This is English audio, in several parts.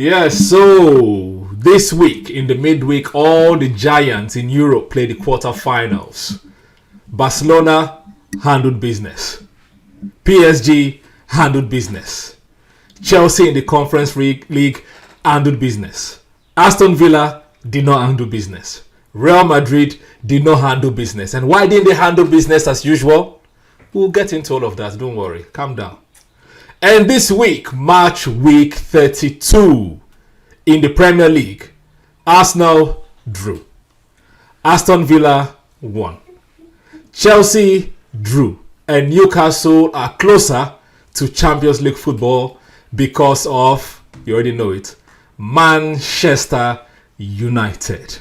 Yes, so this week in the midweek, all the giants in Europe play the quarterfinals. Barcelona handled business. PSG handled business. Chelsea in the Conference League handled business. Aston Villa did not handle business. Real Madrid did not handle business. And why didn't they handle business as usual? We'll get into all of that. Don't worry. Calm down. And this week, March week 32 in the Premier League, Arsenal drew. Aston Villa won. Chelsea drew. And Newcastle are closer to Champions League football because of, you already know it, Manchester United.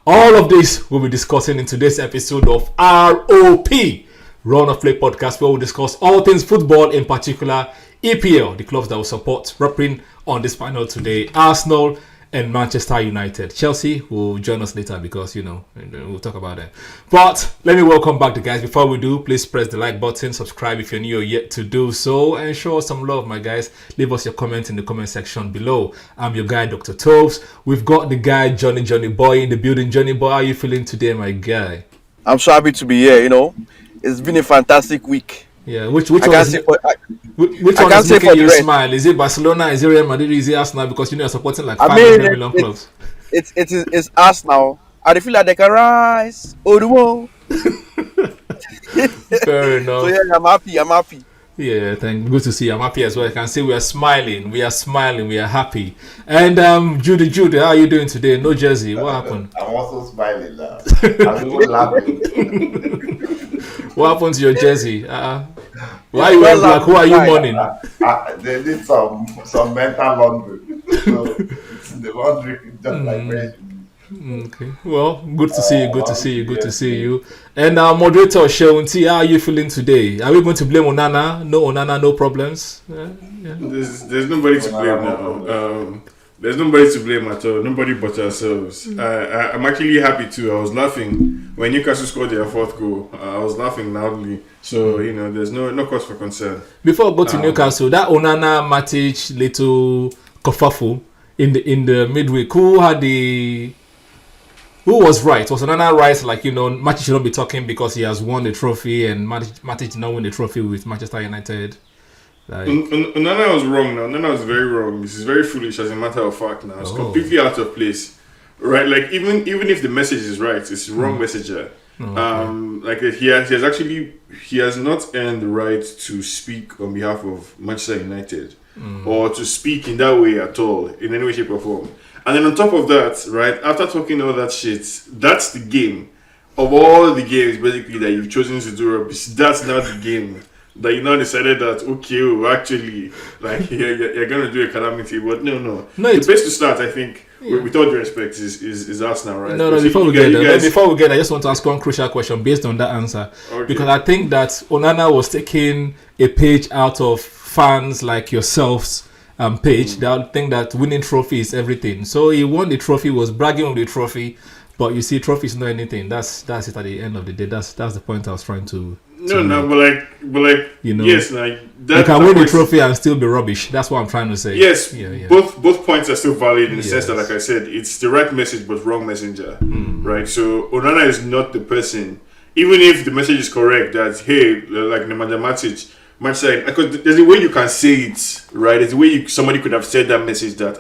All of this we'll be discussing in today's episode of ROP, Run of Play Podcast, where we'll discuss all things football, in particular EPL, the clubs that will support repping on this panel today, Arsenal and Manchester United. Chelsea will join us later because, we'll talk about that. But let me welcome back the guys. Before we do, please press the like button, subscribe if you're new or yet to do so, and show us some love, my guys. Leave us your comments in the comment section below. I'm your guy, Dr. Toves. We've got the guy, Johnny Boy, in the building. Johnny Boy, how are you feeling today, my guy? I'm so happy to be here, It's been a fantastic week. Yeah, which one is making you smile? Is it Barcelona? Is it Real Madrid? Is it Arsenal? Because you're supporting like 500 million clubs. It's Arsenal. I feel like they can rise. Oh, the wall. Fair enough. So yeah, I'm happy. Yeah, good to see you. I'm happy as well. I can see we are smiling. We are happy. And Judy, how are you doing today? No jersey. What happened? I'm also smiling now. I'm even laughing. What happened to your jersey? Why are you wearing black? Who are you mourning? They did some mental laundry. So it's in the laundry, just like crazy. Okay. Well, good to see you. And our moderator, Sheunti, how are you feeling today? Are we going to blame Onana? No Onana, no problems? Yeah. There's nobody to blame now. There's nobody to blame at all. Nobody but ourselves. I'm actually happy too. I was laughing when Newcastle scored their fourth goal. I was laughing loudly. So, there's no cause for concern. Before we go to Newcastle, that Onana, Matic, little kerfuffle in the midweek, who was right? Was Onana right? Matic should not be talking because he has won the trophy, and Matic did not win the trophy with Manchester United. Onana was wrong now. Onana was very wrong. This is very foolish as a matter of fact now. It's completely out of place. Right? Like, even if the message is right, it's the wrong messenger. Okay. He has not earned the right to speak on behalf of Manchester United or to speak in that way at all, in any way, shape, or form. And then on top of that, right, after talking all that shit, that's the game. Of all the games, basically, that you've chosen to do rubbish, that's not the game. That you now decided that, okay, actually, like, you're going to do a calamity. But no. The best to start, I think, with all due respect, is Arsenal, right? No, before we get there, I just want to ask one crucial question based on that answer. Okay. Because I think that Onana was taking a page out of fans like yourselves page. They think that winning trophy is everything. So he won the trophy, was bragging on the trophy, but you see, trophy is not anything. That's it at the end of the day. That's the point I was trying to. But yes, like that. You can win the trophy and still be rubbish. That's what I'm trying to say. Yes, yeah. Both points are still valid in the sense that, like I said, it's the right message but wrong messenger, right? So Onana is not the person, even if the message is correct that hey, like Nemanja Matic. Because there's a way you can say it, right? There's a way somebody could have said that message that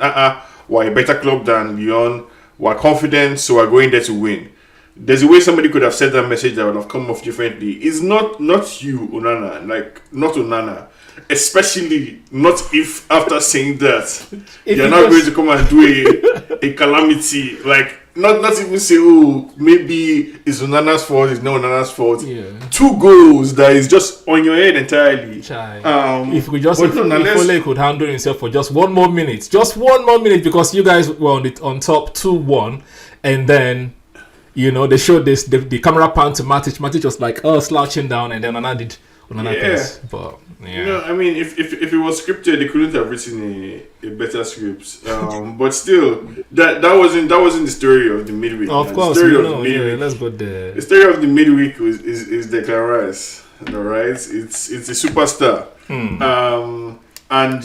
we're a better club than Lyon, we're confident, so we're going there to win. There's a way somebody could have said that message that would have come off differently. It's not you, Onana, not Onana. Especially not if after saying that you're not going to come and do a calamity, like not even say, oh, maybe it's Onana's fault, it's not Onana's fault. Yeah. 2 goals that is just on your head entirely. If Ole could handle himself for just one more minute, because you guys were on top 2-1, and then they showed this, the camera pan to Matic. Matic was like, slouching down, and then Onana did this. But I mean, if it was scripted, they couldn't have written a better script. But still, that wasn't the story of the midweek. Of course, let's go there. The story of the midweek is Declan Rice. All right, it's a superstar. And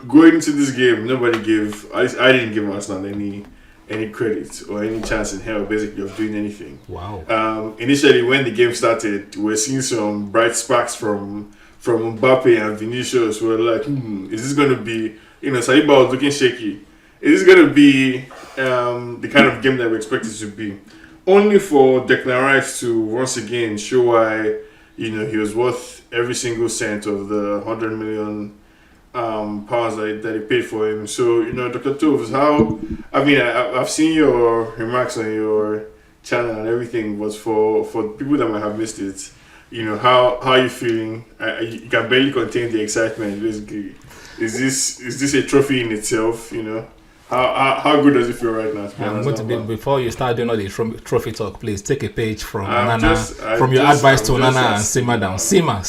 going into this game, nobody gave. I didn't give Arsenal any credit or any chance in hell, basically, of doing anything. Wow. Initially, when the game started, we were seeing some bright sparks from Mbappe and Vinicius. We were like, is this going to be? Saliba was looking shaky. Is this going to be the kind of game that we expect it to be? Only for Declan Rice to once again show why he was worth every single cent of the 100 million pounds that he paid for him. So Dr. Toves, I've seen your remarks on your channel and everything, but for people that might have missed it, how are you feeling? You can barely contain the excitement. Basically, is this a trophy in itself? How good does it feel right now? I'm going to be, before you start doing all the trophy talk, please take a page from Onana, from your advice to Onana, and simmer down. Simmer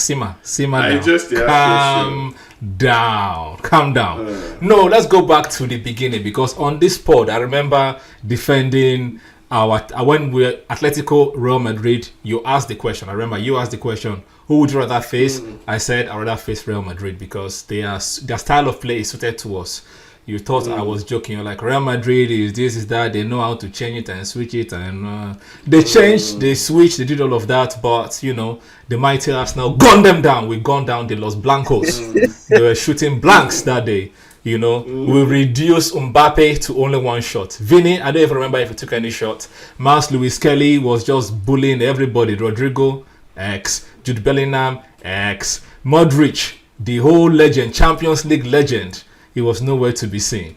down. Calm down. No, let's go back to the beginning, because on this pod, I remember defending when we were Atletico Real Madrid. You asked the question. I remember you asked the question, who would you rather face? I said I'd rather face Real Madrid because their style of play is suited to us. You thought I was joking. You're like, Real Madrid is this, is that. They know how to change it and switch it. And they changed, they switched, they did all of that. But, the mighty Arsenal gunned them down. We gunned down the Los Blancos. They were shooting blanks that day. We reduced Mbappe to only one shot. Vinny, I don't even remember if he took any shot. Miles Lewis Kelly was just bullying everybody. Rodrigo, X. Jude Bellingham, X. Modric, the whole legend, Champions League legend. He was nowhere to be seen,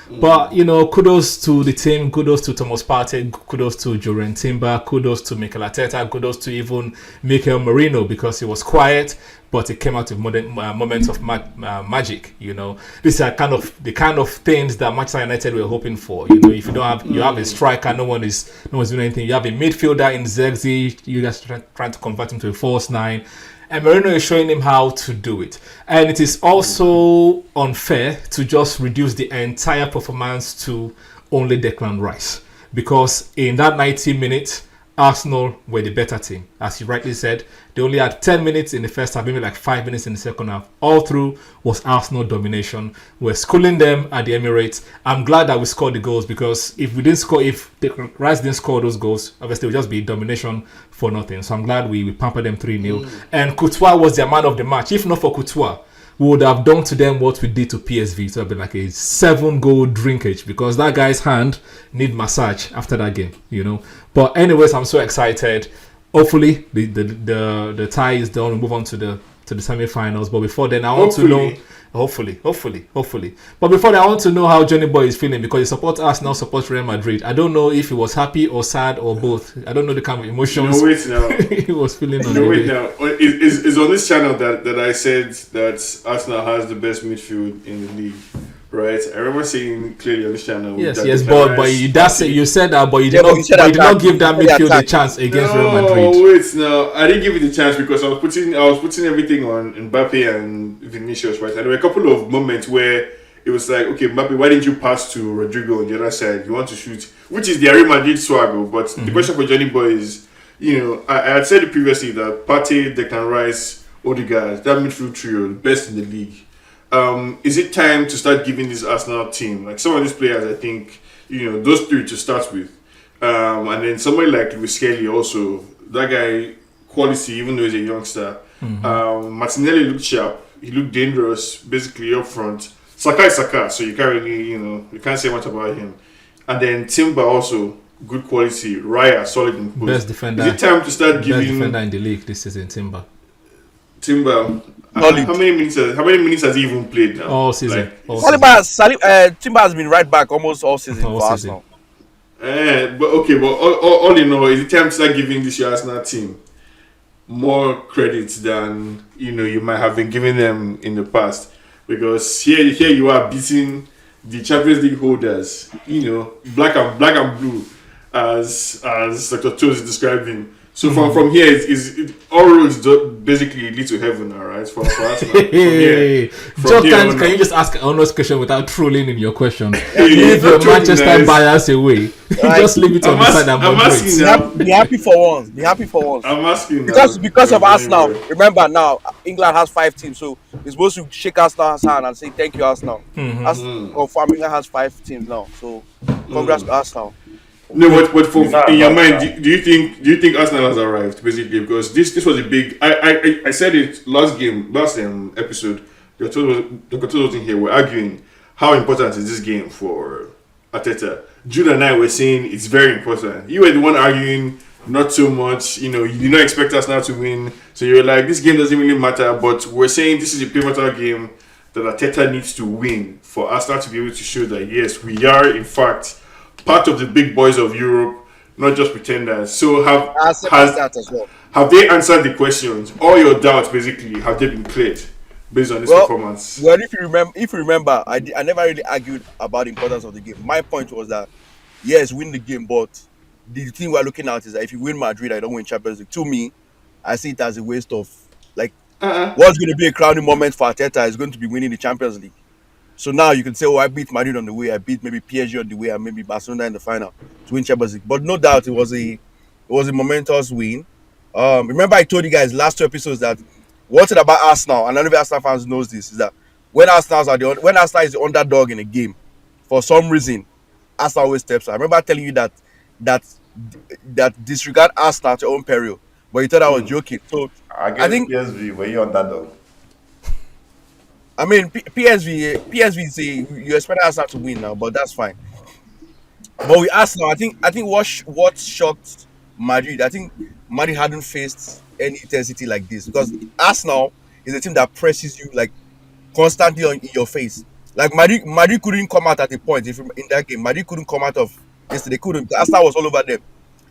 But, kudos to the team, kudos to Thomas Partey, kudos to Jurgen Timber, kudos to Mikel Arteta, kudos to even Mikel Merino, because he was quiet, but he came out with moments of magic, These are the kind of things that Manchester United were hoping for. If you don't have, you have a striker, no one's doing anything. You have a midfielder in Zexi, you guys trying to convert him to a false nine. And Merino is showing him how to do it. And it is also unfair to just reduce the entire performance to only Declan Rice. Because in that 90 minutes, Arsenal were the better team. As you rightly said, they only had 10 minutes in the first half, maybe like 5 minutes in the second half. All through was Arsenal domination. We're schooling them at the Emirates. I'm glad that we scored the goals, because if Declan Rice didn't score those goals, obviously it would just be domination for nothing. So I'm glad we pampered them 3-0. And Courtois was their man of the match. If not for Courtois, we would have done to them what we did to PSV. So it would have been like a 7-goal drinkage, because that guy's hand need massage after that game, But anyways, I'm so excited. Hopefully the tie is done. We move on to the semi-finals. But before then, I want to know. Hopefully. But before that, I want to know how Johnny Boy is feeling, because he supports Arsenal, supports Real Madrid. I don't know if he was happy or sad or both. I don't know the kind of emotions he was feeling on the day. It's on this channel that I said that Arsenal has the best midfield in the league. Right, I remember saying clearly on this channel. Yes, but you said that, but you did not give that midfield a chance against Real Madrid. No, I didn't give it a chance because I was putting everything on Mbappe and Vinicius, right? And there were a couple of moments where it was like, okay, Mbappe, why didn't you pass to Rodrigo on the other side? You want to shoot, which is the Real Madrid swagger. But the question for Johnny Boy is, I had said it previously that Partey, Declan Rice, Odegaard, that midfield trio, the best in the league. Is it time to start giving this Arsenal team, like some of these players, I think, those three to start with, and then somebody like Lewis Kelly also, that guy, quality, even though he's a youngster. Martinelli looked sharp, he looked dangerous, basically up front. Saka is Saka, so you can't really, you can't say much about him. And then Timber also, good quality. Raya, solid in post. Best defender. Is it time to start giving... Best defender in the league this season, Timber. How many minutes has he even played now? All season. Timber has been right back almost all season for Arsenal. But all in all, is it time to start giving this your Arsenal team more credit than you might have been giving them in the past? Because here you are beating the Champions League holders, black and blue, as Dr. Toes is describing. So from here, it's all roads basically lead to heaven, all right? For Arsenal. Can you just ask an honest question without trolling in your question? Leave your Manchester bias away. Like, Just leave it on the side and I'm asking moderate. now. be happy for once. Be happy for once. I'm asking now. Because of Arsenal. Anyway. Remember now, England has 5 teams, so it's supposed to shake Arsenal's hand and say thank you, Arsenal. As confirm England has 5 teams now, so congrats to Arsenal. No, but for You know in your about mind, that. do you think Arsenal has arrived basically? Because this was a big. I said it last episode. Dr. Todd wasn't here. We're arguing how important is this game for Arteta. Jude and I were saying it's very important. You were the one arguing not so much. You did not expect Arsenal to win, so you were like, this game doesn't really matter. But we're saying this is a pivotal game that Arteta needs to win for Arsenal to be able to show that yes, we are in fact part of the big boys of Europe, not just pretenders. So I said that as well. have they answered the questions? All your doubts basically have they been cleared based on this performance? Well, if you remember, I never really argued about the importance of the game. My point was that yes, win the game, but the thing we're looking at is that if you win Madrid, I don't win Champions League. To me, I see it as a waste of like what's going to be a crowning moment for Arteta is going to be winning the Champions League. So now you can say, oh, I beat Madrid on the way, I beat maybe PSG on the way, and maybe Barcelona in the final to win Champions League. But no doubt it was a momentous win. Remember I told you guys last 2 episodes that one thing about Arsenal, and none of the Arsenal fans knows this, is that when Arsenal is the underdog in a game, for some reason, Arsenal always steps up. I remember telling you that disregard Arsenal at your own peril, but you thought I was joking. So I Against think PSV, were you underdog? I mean PSV is you expect Arsenal to win now, but that's fine. But with Arsenal, I think what shocked Madrid, I think Madrid hadn't faced any intensity like this because Arsenal is a team that presses you like constantly in your face. Like Madrid couldn't come out at a point if in that game. Madrid couldn't come out of yesterday. Couldn't. Arsenal was all over them.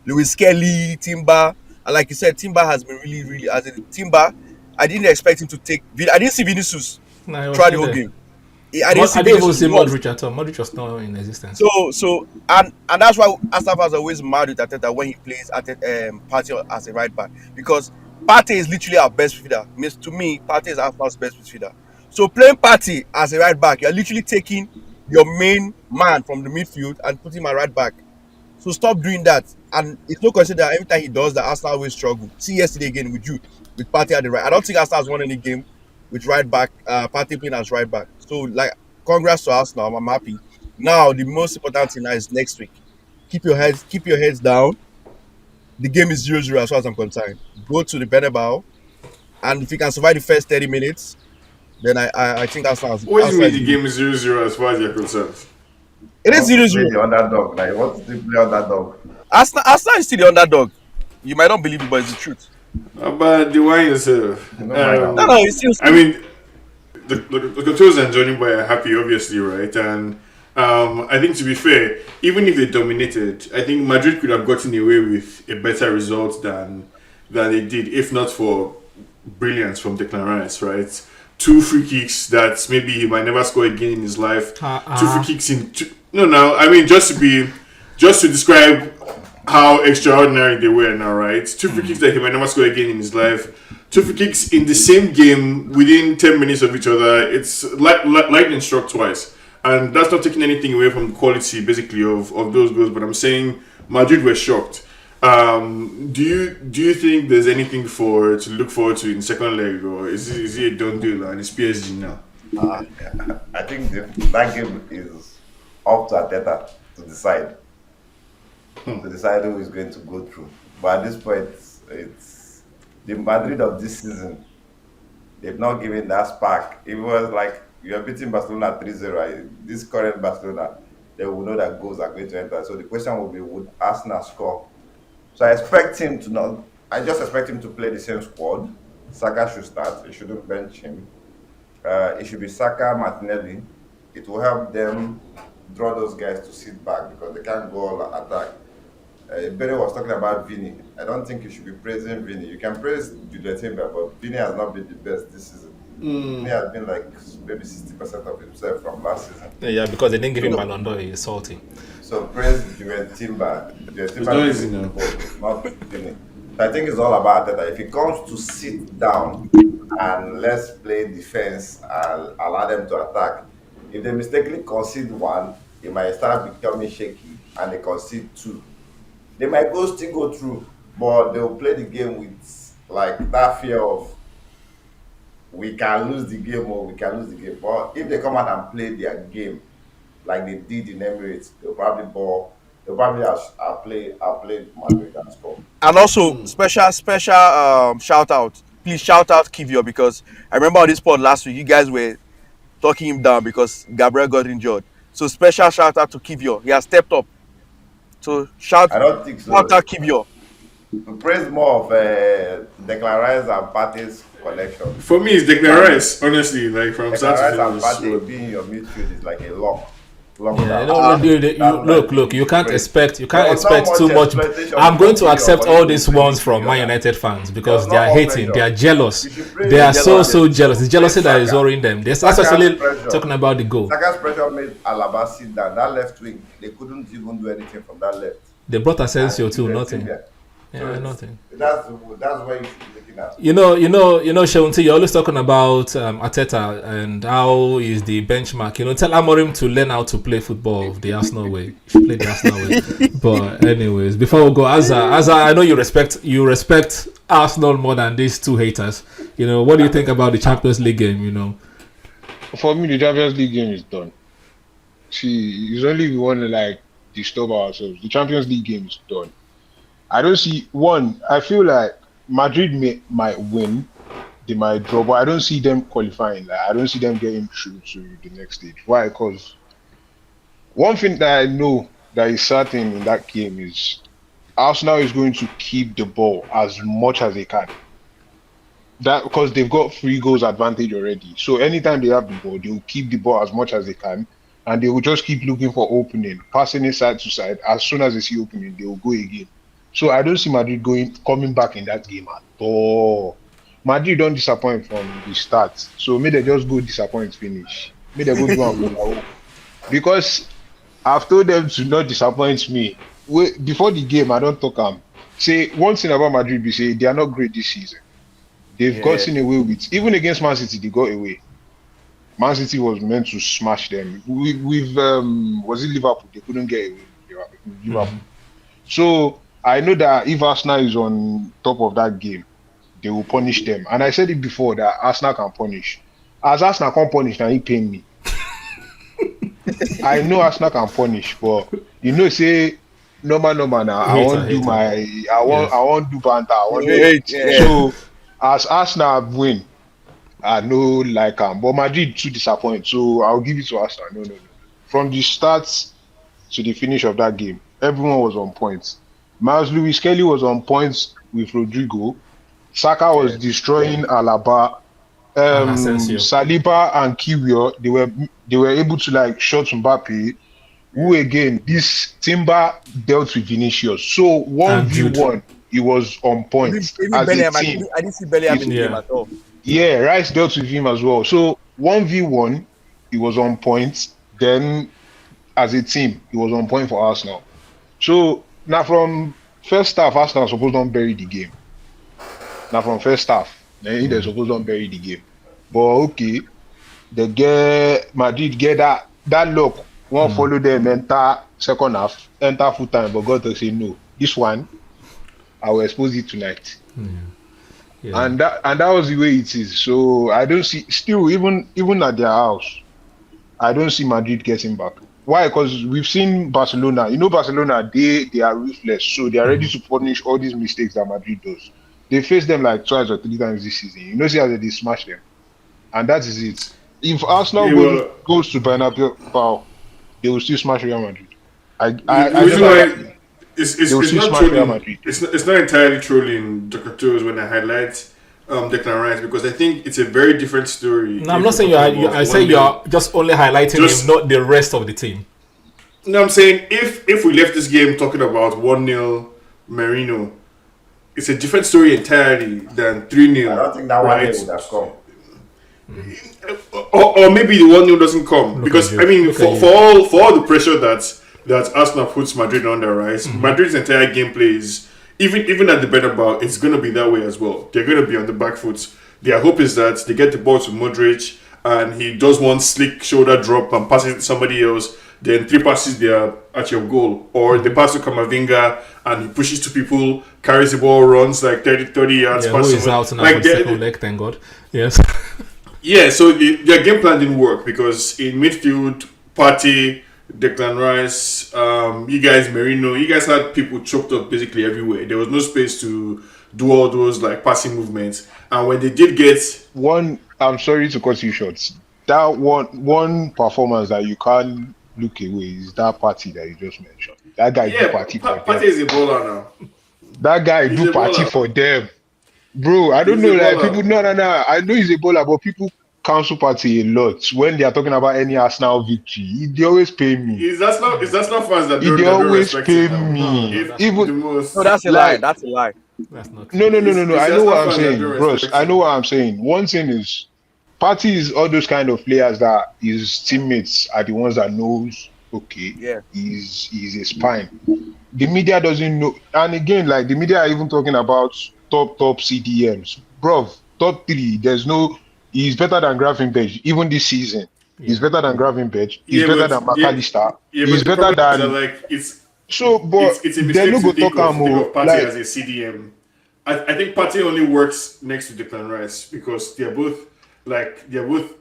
Lewis Kelly, Timber, and like you said, Timber has been really, really as in Timber. I didn't expect him to take. I didn't see Vinicius Nah, he was throughout not the whole there. game. I didn't see I didn't even Vinicius see once. Modric at all. Modric was not in existence. So and that's why Arsenal fans are always mad with Arteta when he plays Partey as a right back because Partey is literally our best midfielder. Means to me, Partey is Arsenal's best midfielder. So playing Partey as a right back, you're literally taking your main man from the midfield and putting him at right back. So stop doing that. And it's no question that every time he does that, Arsenal always struggle. See yesterday again with you, with Partey at the right. I don't think Arsenal has won any game with right back, Partey playing as right back. So like, congrats to Arsenal. I'm happy. Now the most important thing now is next week. Keep your heads down. The game is 0-0 as far as I'm concerned. Go to the Bernabeu, and if you can survive the first 30 minutes, then I think Arsenal. What do you mean the game is 0-0 as far as you're concerned? It is Wants to 0-0. play the underdog. Like, what's the play underdog? Arsenal is still the underdog. You might not believe it, but it's the truth. But the wine yourself. No, why not? No, it's still. I mean, the Controls and Johnny Boy are happy, obviously, right? And I think to be fair, even if they dominated, I think Madrid could have gotten away with a better result than they did, if not for brilliance from Declan Rice, right? 2 free kicks that maybe he might never score again in his life. 2 free kicks in. No. I mean, just to describe how extraordinary they were now, right? 2 free kicks that he might never score again in his life. 2 free kicks in the same game within 10 minutes of each other. It's like lightning struck twice. And that's not taking anything away from the quality, basically, of those goals. But I'm saying Madrid were shocked. Do you think there's anything to look forward to in second leg, or is it a done deal and it's PSG now? I think that game is up to Arteta to decide. To decide who is going to go through. But at this point, it's the Madrid of this season. They've not given that spark. If it was like you're beating Barcelona 3-0, this current Barcelona, they will know that goals are going to enter. So the question will be, would Arsenal score? So I expect him to not. I just expect him to play the same squad. Saka should start. He shouldn't bench him. It should be Saka, Martinelli. It will help them draw those guys to sit back because they can't go all attack. Benny was talking about Vini. I don't think you should be praising Vini. You can praise Jude Timber, but Vini has not been the best this season. Vini has been like maybe 60% of himself from last season. Yeah, because they didn't give him Ballon d'Or. He's salty. So praise Jude Timber. Jude Timber not is easy now. not Vini. So I think it's all about that. If he comes to sit down and let's play defense and allow them to attack, if they mistakenly concede one, it might start becoming shaky. and they concede 2, they might still go through, but they'll play the game with like that fear of we can lose the game or we can lose the game. But if they come out and play their game like they did in Emirates, they'll probably ball. They'll probably play Madrid and score. And also, special shout out. Please shout out Kivio, because I remember on this pod last week, you guys were talking him down because Gabriel got injured. So special shout out to Kivio. He has stepped up. So I don't think so. shout out Kivio. Praise more of Declan Rice and Partey's connection. For me, it's Declan Rice, honestly. Like from Declan start to Rice and finish. Partey being your midfield is like a lock. Yeah, look. You can't expect too much. expectation I'm going to from accept Kivio, all but these you ones play from Man Kivio. United fans because There's they are no hating, pressure. they are jealous, You should praise they are the so jealous. It's jealousy that is Saka. worrying them. That's Saka's actually pressure. talking about the goal. Saka's pressure made Alaba sit down. That left wing, they couldn't even do anything from that left. They brought Asensio And too, they're nothing. still there. Yeah, So nothing. That's where you should be looking at. You know, Shewunti, you're always talking about Arteta and how is the benchmark. Tell Amorim to learn how to play football the Arsenal way. He should play the Arsenal way. But anyways, before we go, Azza, I know you respect Arsenal more than these two haters. What do you think about the Champions League game? For me, the Champions League game is done. See, it's only we want to like disturb ourselves. The Champions League game is done. I don't see one. I feel like Madrid might win, they might draw, but I don't see them qualifying. Like I don't see them getting through to the next stage. Why? Because one thing that I know that is certain in that game is Arsenal is going to keep the ball as much as they can. That because they've got 3 goals advantage already. So anytime they have the ball, they will keep the ball as much as they can, and they will just keep looking for opening, passing it side to side. As soon as they see opening, they will go again. So I don't see Madrid coming back in that game at all. Madrid don't disappoint from the start. So may they just go disappoint finish. May they go do one because I've told them to not disappoint me. Before the game, I don't talk them. Say one thing about Madrid, be say they are not great this season. They've gotten away with, even against Man City, they got away. Man City was meant to smash them. With was it Liverpool? They couldn't get away with Liverpool. So I know that if Arsenal is on top of that game, they will punish them. And I said it before that Arsenal can punish. As Arsenal can't punish, now he paying me. I know Arsenal can punish, but say normal now. I want do banter. So as Arsenal win, I know like but Madrid too disappoint. So I'll give it to Arsenal. No. From the start to the finish of that game, everyone was on points. Miles Lewis Kelly was on points with Rodrigo. Saka was destroying Alaba. Saliba and Kivio, they were able to like shot Mbappe. Who again? This Timber dealt with Vinicius. So 1v1, he was on points as a team. I didn't see Bellingham in the game at all. Yeah, Rice dealt with him as well. So 1v1, he was on points. Then as a team, he was on point for Arsenal. So now from first half, Arsenal supposed to bury the game. Now from first half, then they're supposed to bury the game. But okay, Madrid get that luck. Won't follow them enter second half, enter full time, but God to say no. This one, I will expose it tonight. Yeah. And that was the way it is. So I don't see still even at their house, I don't see Madrid getting back. Why? Because we've seen Barcelona. Barcelona, they are ruthless, so they are ready to punish all these mistakes that Madrid does. They face them like 2 or 3 times this season. See how they smash them, and that is it. If Arsenal goes to Bernabeu, they will still smash Real Madrid. It's not entirely trolling Dr. Toes when I highlight Declan Rice, because I think it's a very different story. No, I'm not saying I say you're just only highlighting him, not the rest of the team. No, I'm saying if we left this game talking about 1-0 Merino, it's a different story entirely than 3-0. I don't think that 1-0 would have come. Or maybe the 1-0 doesn't come. Because for all the pressure that Arsenal puts Madrid under, right? Madrid's entire gameplay is even at the Bernabeu, it's going to be that way as well. They're going to be on the back foot. Their hope is that they get the ball to Modric and he does one slick shoulder drop and passes it to somebody else. then 3 passes they are at your goal. Or the pass to Kamavinga and he pushes 2 people, carries the ball, runs like 30 yards. Yeah, who is out now like for the second leg, thank God. Yes. Yeah, so their game plan didn't work because in midfield, Partey, Declan Rice, you guys, Merino, you guys had people choked up basically everywhere. There was no space to do all those like passing movements. And when they did get I'm sorry to cut you short. That one performance that you can't look away is that party that you just mentioned. That guy do party for Partey them. is a baller now. That guy He's do a party baller. for them. Bro, I don't He's know, a like baller. people, no. I know he's a baller, but people cancel party a lot when they are talking about any Arsenal victory. They always pay me. It's that's not fans that They don't always respect pay him now. me. No, It's Even the most. No, that's a lie. like That's a lie. That's not no. true. It's I just know what not I'm fans that saying, don't bros. respect I him. know what I'm saying. One thing is, party is all those kind of players that his teammates are the ones that knows. Okay, Yeah. he's a spine. The media doesn't know, and again, like the media are even talking about top CDMs, bro. Top 3. There's no. He's better than Gravenberch even this season. He's Yeah. better than Gravenberch. He's Yeah, better but than McAllister. yeah, He's but the better problem is that than. like So, but it's a they mistake no to go think talk of Partey like as a CDM. I think Partey only works next to Declan Rice because they're both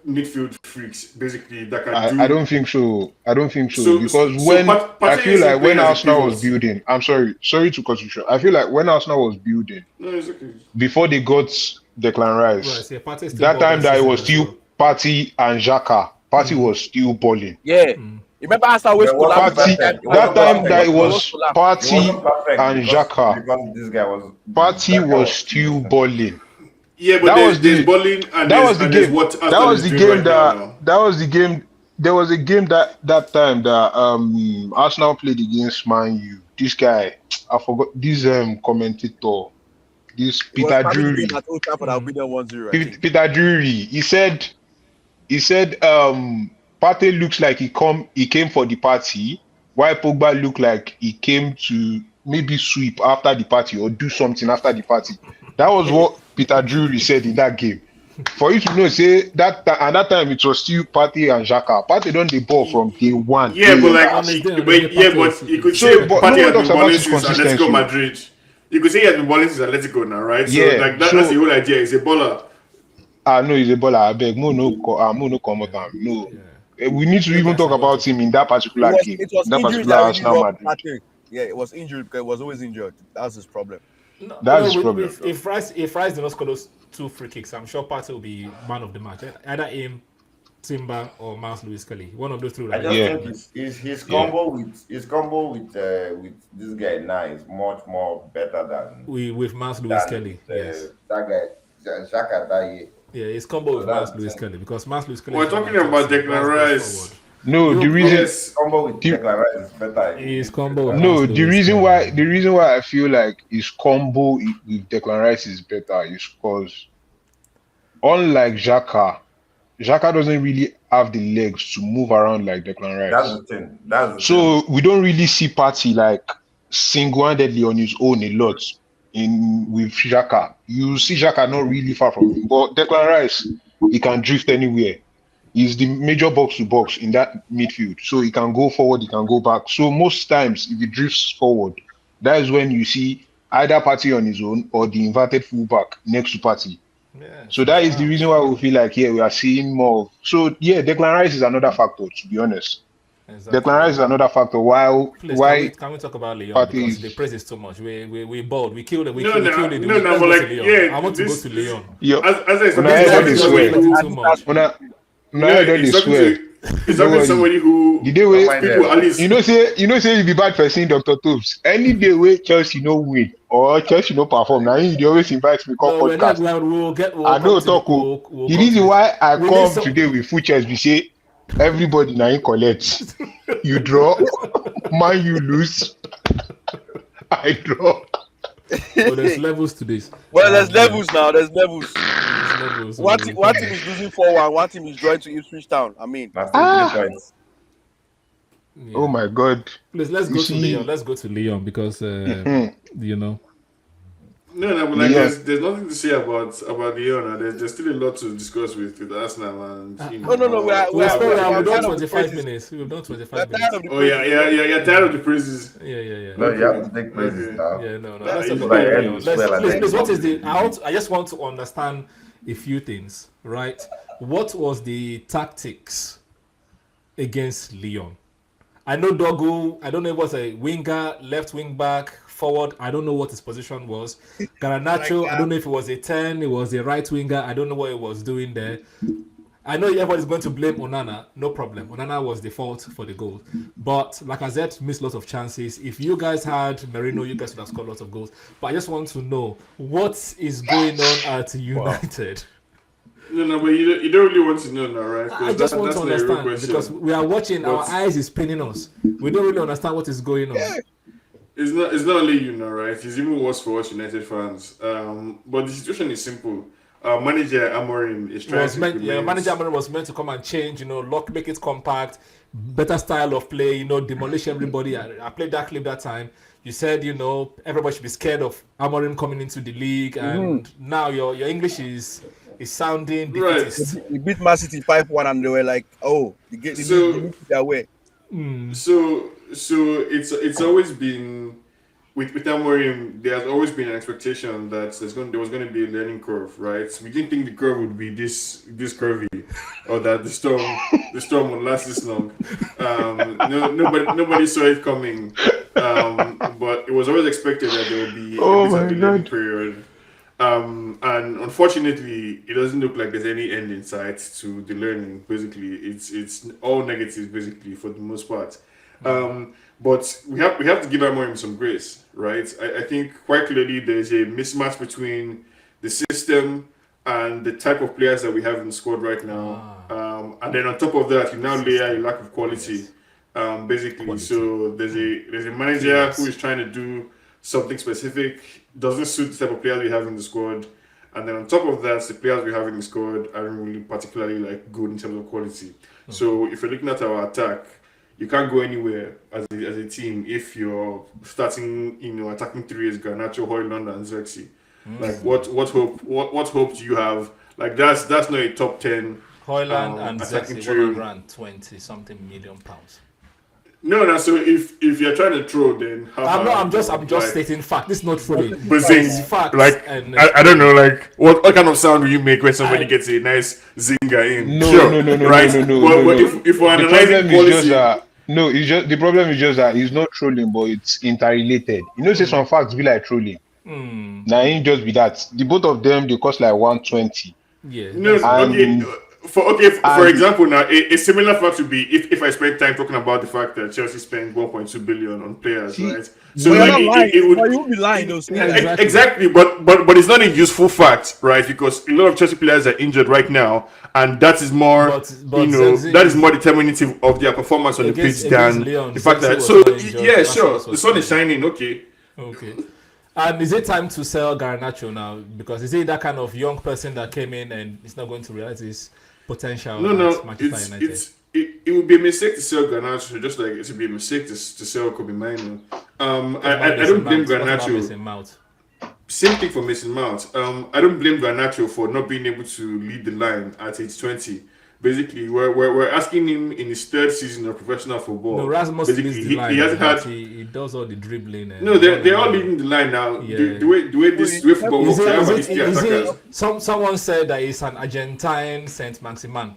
midfield freaks basically that can do. I don't think so. I don't think so So because so when I Partey feel isn't like playing when as a Arsenal was pivot. building, I'm sorry to cut you short. I feel like when Arsenal was building No, it's okay. before they got Declan Rice, Right, yeah, Partey still that bought time that that it season was as still well. Partey and Xhaka. Partey was still balling. Yeah. Remember Arsenal always It wasn't collapsed Partey, perfect. It that wasn't time that perfect it was because collapsed. it Partey wasn't perfect and Xhaka. because this guy was Party Xhaka was still still missing. balling. Yeah, but That was there's the bowling and that was the there's game. what That Arsenal was is the doing game right now. that was the game. There was a game that time that Arsenal played against Man U. This guy, I forgot this commentator, this It was Peter probably the Drury. game at Old Trafford that we did 1-0, I think. Peter Drury. He said Partey looks like he came for the party, while Pogba looked like he came to maybe sweep after the party or do something after the party. That was what Peter Drury said in that game. For you to know, say that at that time it was still Partey and Xhaka. Partey done the ball from day one. Yeah, but like, On his day, but you could So, say but Partey no one has talks been about balling his since Atletico consistency. Madrid. You could say he has been balling since Atletico now, right? So Yeah, like that's so- the whole idea. He's a baller. No, he's a baller. I beg, mo no come out. No, we need to even talk about him in that particular game. It was In that injuries particular that really Arsenal robbed Madrid. Partey. Yeah, it was injury because it was always injured. That's his problem. No, That's his with- problem. If Rice did not score those 2 free kicks, I'm sure Partey will be man of the match. Either him, Timber, or Miles Lewis Kelly. One of those 3. I Right? just Yeah. think his combo with this guy now is much more better than With Miles Lewis than Kelly. Yes. that guy Xhaka that year. Yeah, it's combo with that's Miles Lewis the Kelly because Miles Lewis Kelly. We're is one talking of my about top Declan best Rice. forward. No, the reason Yes, combo with Team- Declan Rice is better. His combo with no, Miles the Lewis reason Kelly. why I feel like his combo with Declan Rice is better is because unlike Xhaka doesn't really have the legs to move around like Declan That's Rice. the thing. That's the thing. So we don't really see Partey like single-handedly on his own a lot with Xhaka. You see Xhaka not really far from him, but Declan Rice, he can drift anywhere. He's the major box to box in that midfield, so he can go forward, he can go back. So most times, if he drifts forward, that is when you see either Partey on his own or the inverted fullback next to Partey. Yeah, So that is the reason why we feel like we are seeing more. So Declan Rice is another factor, to be honest. exactly. Declan Rice is another factor. Please, Why can we talk about Lyon Partey because is- the praise is too much. We bold. We killed it. We No, killed no, it. no, Let's but go like, to Lyon. yeah, I want to this- go to Lyon. Yo, As I said, When I this heard is this somebody way- who- Too much. when I yeah, don't he's talking swear. he's talking to somebody who The day where people at least you know say you be bad person, Dr. Tobes. Any day where Chelsea no win or Chelsea no perform, now you always invite me come No, we're not podcast. glad. We'll I know come to talk. The reason why I We need come some- today with full chest, we say everybody now in collect. You draw, man you lose. I draw. But there's levels to this. Well, there's levels now. There's levels. There's levels. One team is losing 4-1. One team is drawing to Ipswich Town. I mean, That's still 3 points. Yeah. Oh my god. Please, let's You go see- to Lyon. Let's go to Lyon because you know No, but like there's nothing to say about Lyon. There's still a lot to discuss with Arsenal and No. We've done tired of the 25 praises. minutes. We've done We're 25 tired minutes. of the Oh yeah, praises. yeah. Tired of the praises. Yeah. No, you have to take praises Okay. now. Yeah, no. That's Let's a talk good about idea. Lyon. Well, Please, what is then- the? I just want to understand a few things, right? What was the tactics against Lyon? I know Dogu. I don't know if it was a winger, left wing back, forward. I don't know what his position was. Garnacho. I don't know if it was a 10. It was a right winger. I don't know what he was doing there. I know everybody's going to blame Onana. No problem. Onana was the fault for the goal. But like I said, missed lots of chances. If you guys had Merino, you guys would have scored lots of goals. But I just want to know what is going on at United. No, but you don't really want to know now, right? 'Cause I just want that's to not a real understand question. because we are watching, our But- eyes is pinning us. We don't really understand what is going on. It's not only you now, right? It's even worse for us United fans. But the situation is simple. Manager Amorim is trying to implement- Manager Amorim was meant to come and change, make it compact, better style of play, demolish everybody. I played that clip that time. You said, everybody should be scared of Amorim coming into the league, and now your English is sounding Right. defeatist. He beat Man City 5-1 and they were like, oh, they moved their way. So it's always been with Amorim. There has always been an expectation that there was going to be a learning curve, right? We didn't think the curve would be this curvy, or that the storm would last this long. Nobody saw it coming, but it was always expected that there would be a bit of a learning period. And unfortunately, it doesn't look like there's any end in sight to the learning. Basically, it's all negative, basically, for the most part. But we have to give Amorim some grace, right? I think quite clearly there's a mismatch between the system and the type of players that we have in the squad right now. And then on top of that, you now layer a lack of quality, basically. So there's a manager who is trying to do something specific, doesn't suit the type of players we have in the squad. And then on top of that, the players we have in the squad aren't really particularly good in terms of quality. So if you're looking at our attack, you can't go anywhere as a team if you're starting, attacking three as Garnacho, Højlund, and Xerxes. Like what hope do you have? Like that's not a top 10 Højlund and attacking Xerxes, trio. 120 something million pounds. No. So if you're trying to throw, then I'm just stating fact. This is not trolling. But It's facts. like and I don't know, like what kind of sound will you make when somebody gets a nice zinger in? No, Sure, no, right? no. If we're The analyzing problem is just policy, that the problem is just that it's not trolling, but it's interrelated. Say some facts be like trolling. Now ain't just be that. The both of them they cost like 120. yeah. no, And- for example, now a similar fact would be if I spend time talking about the fact that Chelsea spent 1.2 billion on players, See, right? So You're like not lying. it would. You will be lying, though. Yeah, Exactly, but it's not a useful fact, right? Because a lot of Chelsea players are injured right now, and that is more, But Xerxes- that is more determinative of their performance on the Against- pitch than against Lyon, the fact that. Xerxes So was not injured, yeah, Rasmus sure, was the sun is fine. shining. Okay, Okay. And is it time to sell Garnacho now? Because is he that kind of young person that came in and is not going to realize his potential no, at Manchester United? it would be a mistake to sell Garnacho, just like it would be a mistake to sell Kobe Mino. I don't blame Garnacho. Same thing for Mason Mount. I don't blame Garnacho for not being able to lead the line at age 20. Basically, we're asking him in his third season of professional football. No, Rasmus Basically, leads the line. he hasn't had. He does all the dribbling. And No, they're all leading the line now. Yeah. The way football works, they have at least three attackers. Someone said that he's an Argentine Saint Maximan.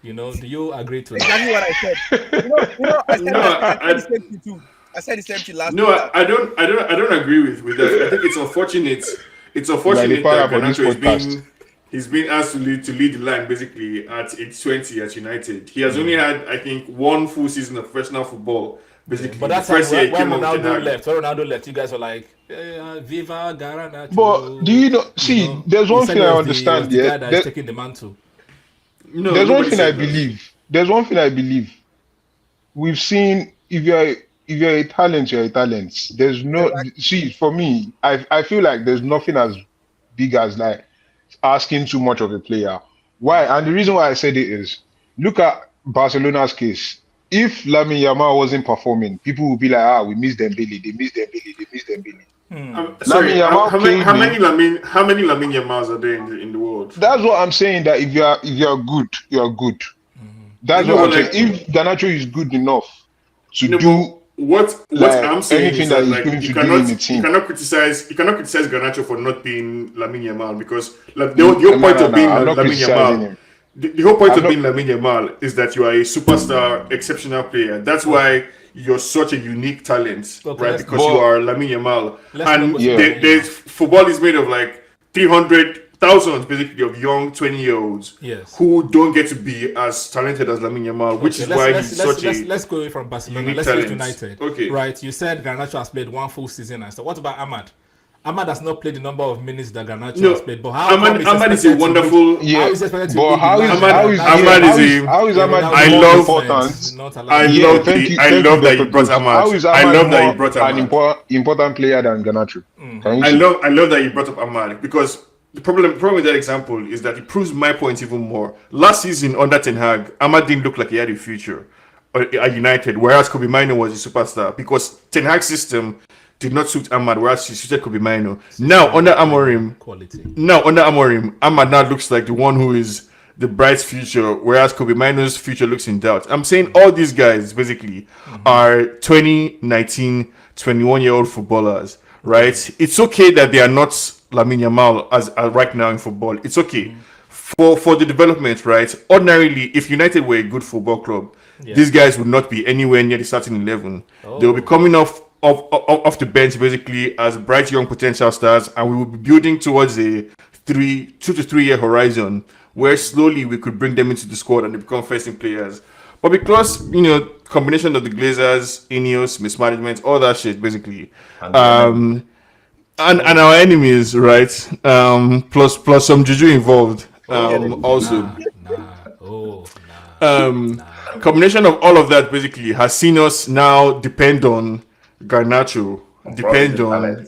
Do you agree to that? Exactly what I said. I said the same thing too. I said the same thing last No, week. I don't agree with that. I think it's unfortunate. It's unfortunate that Garnacho he's been asked to lead the line basically at age 20 at United. He has only had, I think, one full season of professional football. Basically, But that's the first year he when came up with Ronaldo left. When Ronaldo left, you guys were like, "Viva Garnacho." But do you know? See, there's one thing I understand. The guy that is Yeah, taking the mantle. No, there's one nobody thing said I that. believe. There's one thing I believe. We've seen if you're a talent, you're a talent. There's no see for me. I feel like there's nothing as big as like asking too much of a player. Why? And the reason why I said it is look at Barcelona's case. If Lamine Yamal wasn't performing, people would be like, we miss Dembele, they miss Dembele, they miss Dembele. Sorry, Yamal how many came in. How many Lamine Yamals are there in the world? That's what I'm saying. That if you are good, you are good. That's No, what but I'm saying. like, If Garnacho is good enough to no, do but what like I'm saying anything is that that he's like going to do in the team, you cannot criticize Garnacho for not being Lamine Yamal because like the whole point of no, being I'm not Lamine criticizing Yamal, him. the whole point I'm of not. being Lamine Yamal is that you are a superstar, exceptional player. That's why you're such a unique talent, Okay, right? let's Because you But are Lamine Yamal, let's not go and to yeah, there's Lamine football is made of like 300,000 basically of young 20-year-olds Yes. who don't get to be as talented as Lamine Yamal, which Okay, is why he's such a let's go away from Barcelona. unique Let's use talent. United. Okay. Right. You said Garnacho has played one full season and so what about Ahmad? Ahmad has not played the number of minutes that Garnacho has No, played, but how come he's Ahmad is a expected to lead? wonderful. How yeah. is he expected to But lead the line when Ahmad is a. how is a Ahmad Ronaldo I more love. important? not I allowed? Yeah, love thank the. you, I thank you, love that Dr. you brought Jones. How Ahmad. is I Ahmad love that you more brought an Ahmad. important player than Garnacho? Can you I see? love that you brought up Ahmad because the problem with that example is that it proves my point even more. Last season under Ten Hag, Ahmad didn't look like he had a future at United, whereas Kobe Mino was a superstar because Ten Hag's system did not suit Ahmad, whereas he suited Kobe Mino. Quality. Now under Amorim, Ahmad now looks like the one who is the bright future, whereas Kobe Mino's future looks in doubt. I'm saying all these guys basically are 20, 19, 21-year-old footballers, right? It's okay that they are not Lamine Yamal as right now in football. It's okay for the development, right? Ordinarily, if United were a good football club, these guys would not be anywhere near the starting 11. They will be coming off the bench basically as bright young potential stars, and we will be building towards a 2 to 3 year horizon where slowly we could bring them into the squad and they become first team players. But because combination of the Glazers, Ineos, mismanagement, all that shit basically, and our enemies, right? Plus some juju involved. Also, combination of all of that basically has seen us now depend on Garnacho, depend on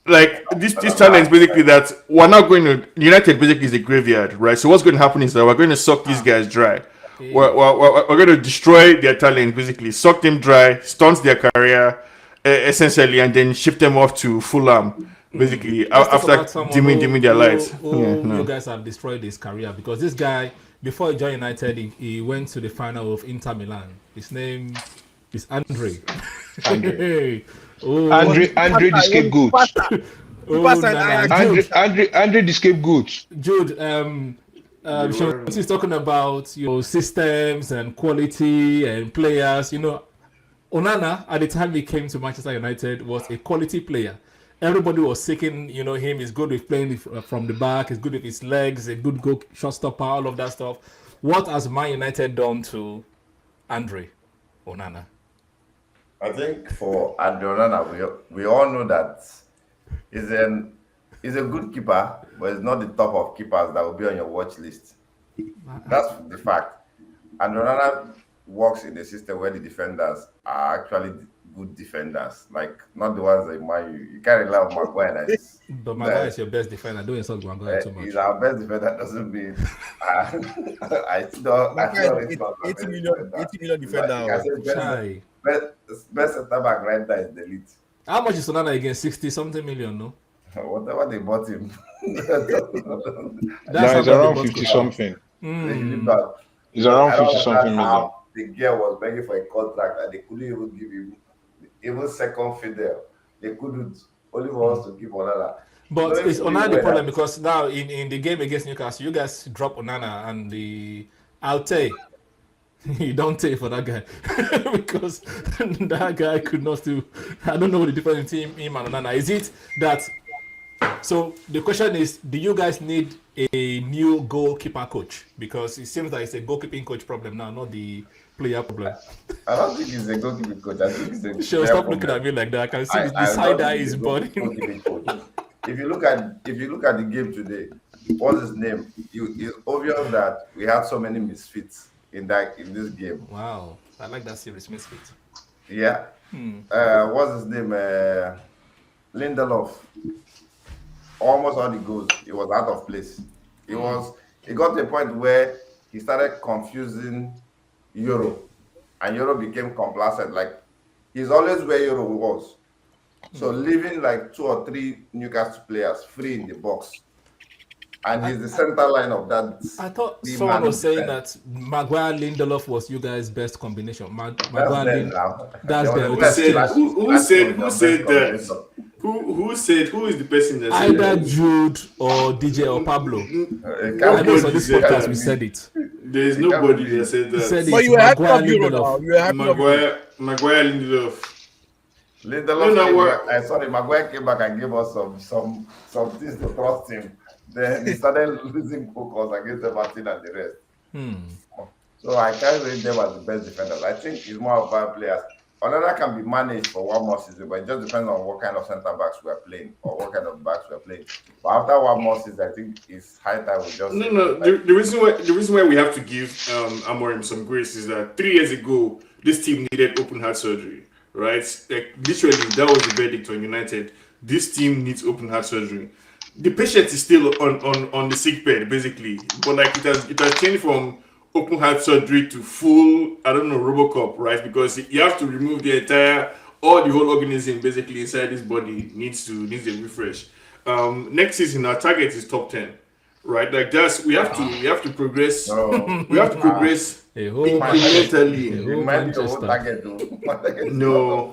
like these talents basically that we're not going to United basically is a graveyard, right? So what's going to happen is that we're going to suck these guys dry. We're going to destroy their talent basically, suck them dry, stunt their career essentially, and then ship them off to Fulham basically after dimming their lights. You guys have destroyed his career because this guy before he joined United he went to the final of Inter Milan. His name is Andre. Andre the scapegoat. Andre the scapegoat. Jude, he's talking about your systems and quality and players. Onana at the time he came to Manchester United was a quality player. Everybody was seeking, him. He's good with playing from the back. He's good with his legs. A good goal shot stopper. All of that stuff. What has Man United done to Andre Onana? I think for Andre Onana, we all know that he's a good keeper, but he's not the top of keepers that will be on your watch list. That's the fact. Andre Onana works in a system where the defenders are actually good defenders, like not the ones that you can't rely on Maguire. But Maguire is your best defender. Don't insult Maguire too much. He's our best defender. Doesn't mean I still 80 million defender. Best center back right there is the elite. How much is Onana again? 60 something million, no? Whatever they bought him. That's it's around 50 something. It's around 50 something million. The girl was begging for a contract and they couldn't even give him even second fidel. They couldn't. Only for us to keep Onana. But it's Onana the problem because now in the game against Newcastle, you guys drop Onana and the Alte. You don't take for that guy because that guy could not do. I don't know what the difference between him and Onana. Is it that? So the question is, do you guys need a new goalkeeper coach? Because it seems like it's a goalkeeping coach problem now, not the player problem. I don't think he's a goalkeeping coach. I think he's a Sure, stop looking at me like that. I can see the side eye is burning. If you look at the game today, what's his name? It's obvious that we have so many misfits in this game. Wow, I like that series misfit. Yeah. What's his name? Lindelof. Almost all the goals, it was out of place. It got to a point where he started confusing Euro, and Euro became complacent. Like he's always where Euro was. So leaving like 2 or 3 Newcastle players free in the box. And he's the center line of that. I thought three-man someone was saying defense. that Maguire Lindelof was you guys' best combination. That's Maguire them Lind, now. that's There them. was Okay, a Said, best change. who said best that? combination. Who is the person that said Either that? Jude or DJ or Pablo. It I can't know be- so this it can't podcast we be. said it. There is It can't nobody be. that said He said that. But it. you were happy Maguire of Euro now. Lindelof. You were happy of Euro. Maguire Lindelof. Lindelof No, came what- back. I saw the Maguire came back and gave us some things to trust him. Then he started losing focus against Everton and the rest. So I can't rate them as the best defenders. I think it's more about players. Onana can be managed for one more season, but it just depends on what kind of centre backs we are playing or what kind of backs we are playing. But after one more season, I think it's high time we just No. The reason why we have to give Amorim some grace is that 3 years ago this team needed open heart surgery, right? Like literally, that was the verdict on United. This team needs open heart surgery. The patient is still on the sick bed, basically, but like it has changed from open heart surgery to full, I don't know, Robocop, right? Because you have to remove the whole organism basically inside this body needs a refresh. Next season our target is top 10, right? Like we have to progress. No. We have to progress A whole incrementally. Remind your Manchester. own target, though. No.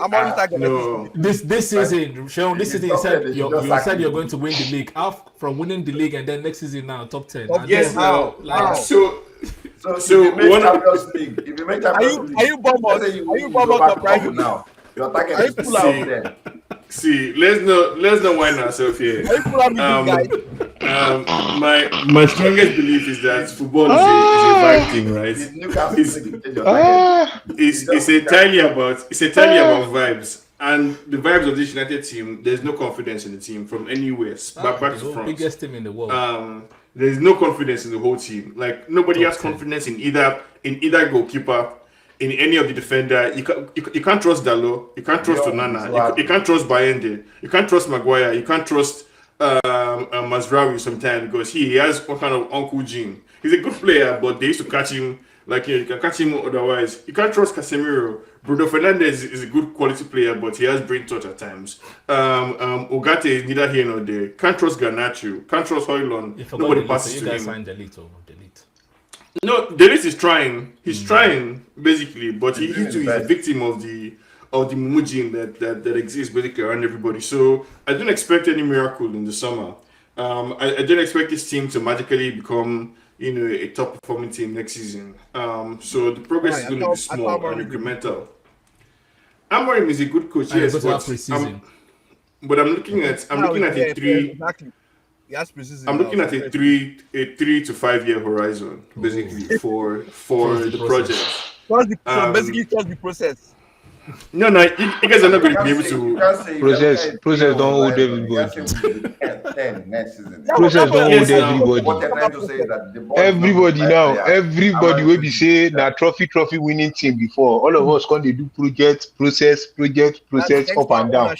I'm on target. No. This season, Sean, this season you It's said okay, you just said sack you're him. going to win the league. Half from winning the league and then next season now top 10. Top And Yes, then, now. like, So So So if you make one- Champions League, if you make Champions League, Are you Bournemouth? let's say you Are you win Bournemouth Europa or Brighton? Cup now, your target Are is you to pull top out? 10. see, let's not whine ourselves here. Are you full of guys? My strongest belief is that football is a vibe thing, right? If Newcastle It's- take change your target, It's entirely about vibes, and the vibes of this United team. There's no confidence in the team from anywhere, back the to whole front. biggest team in the world. There's no confidence in the whole team. Like nobody Top has 10. confidence in either goalkeeper, in any of the defender. You can't trust Dalot. You can't trust Yeah, Onana. You can't trust Bayende. You can't trust Maguire. You can't trust Mazraoui sometimes because he has one kind of uncle gene. He's a good player, but they used to catch him. Like you can catch him otherwise. You can't trust Casemiro. Bruno Fernandes is a good quality player, but he has brain touch at times. Ugarte is neither here nor there. Can't trust Garnacho. Can't trust Højlund. You forgot Nobody Delete, passes so to you guys him. signed Delete or Delete. No, Delete is trying. He's trying basically, but he He's doing too his is a best. victim of the Mumu gene that exists basically around everybody. So I don't expect any miracle in the summer. I don't expect this team to magically become a top performing team next season. So the progress is Right, going to I be thought small and Amorim is a good incremental. Amorim is a good coach, And yes, you're going to have preseason. but I'm looking at a three. Exactly. Yes, preseason. I'm looking at a 3 to 5 year horizon, basically for Trust the the process. project. So basically, trust the process. No, you guys are not going to be able to. Process don't hold everybody. 10 next season. Process don't Yes, hold now. everybody. What I'm trying to say is that the ball is not Everybody the now, right player. everybody will be saying that trophy winning team before. All of us can they do process, up and down.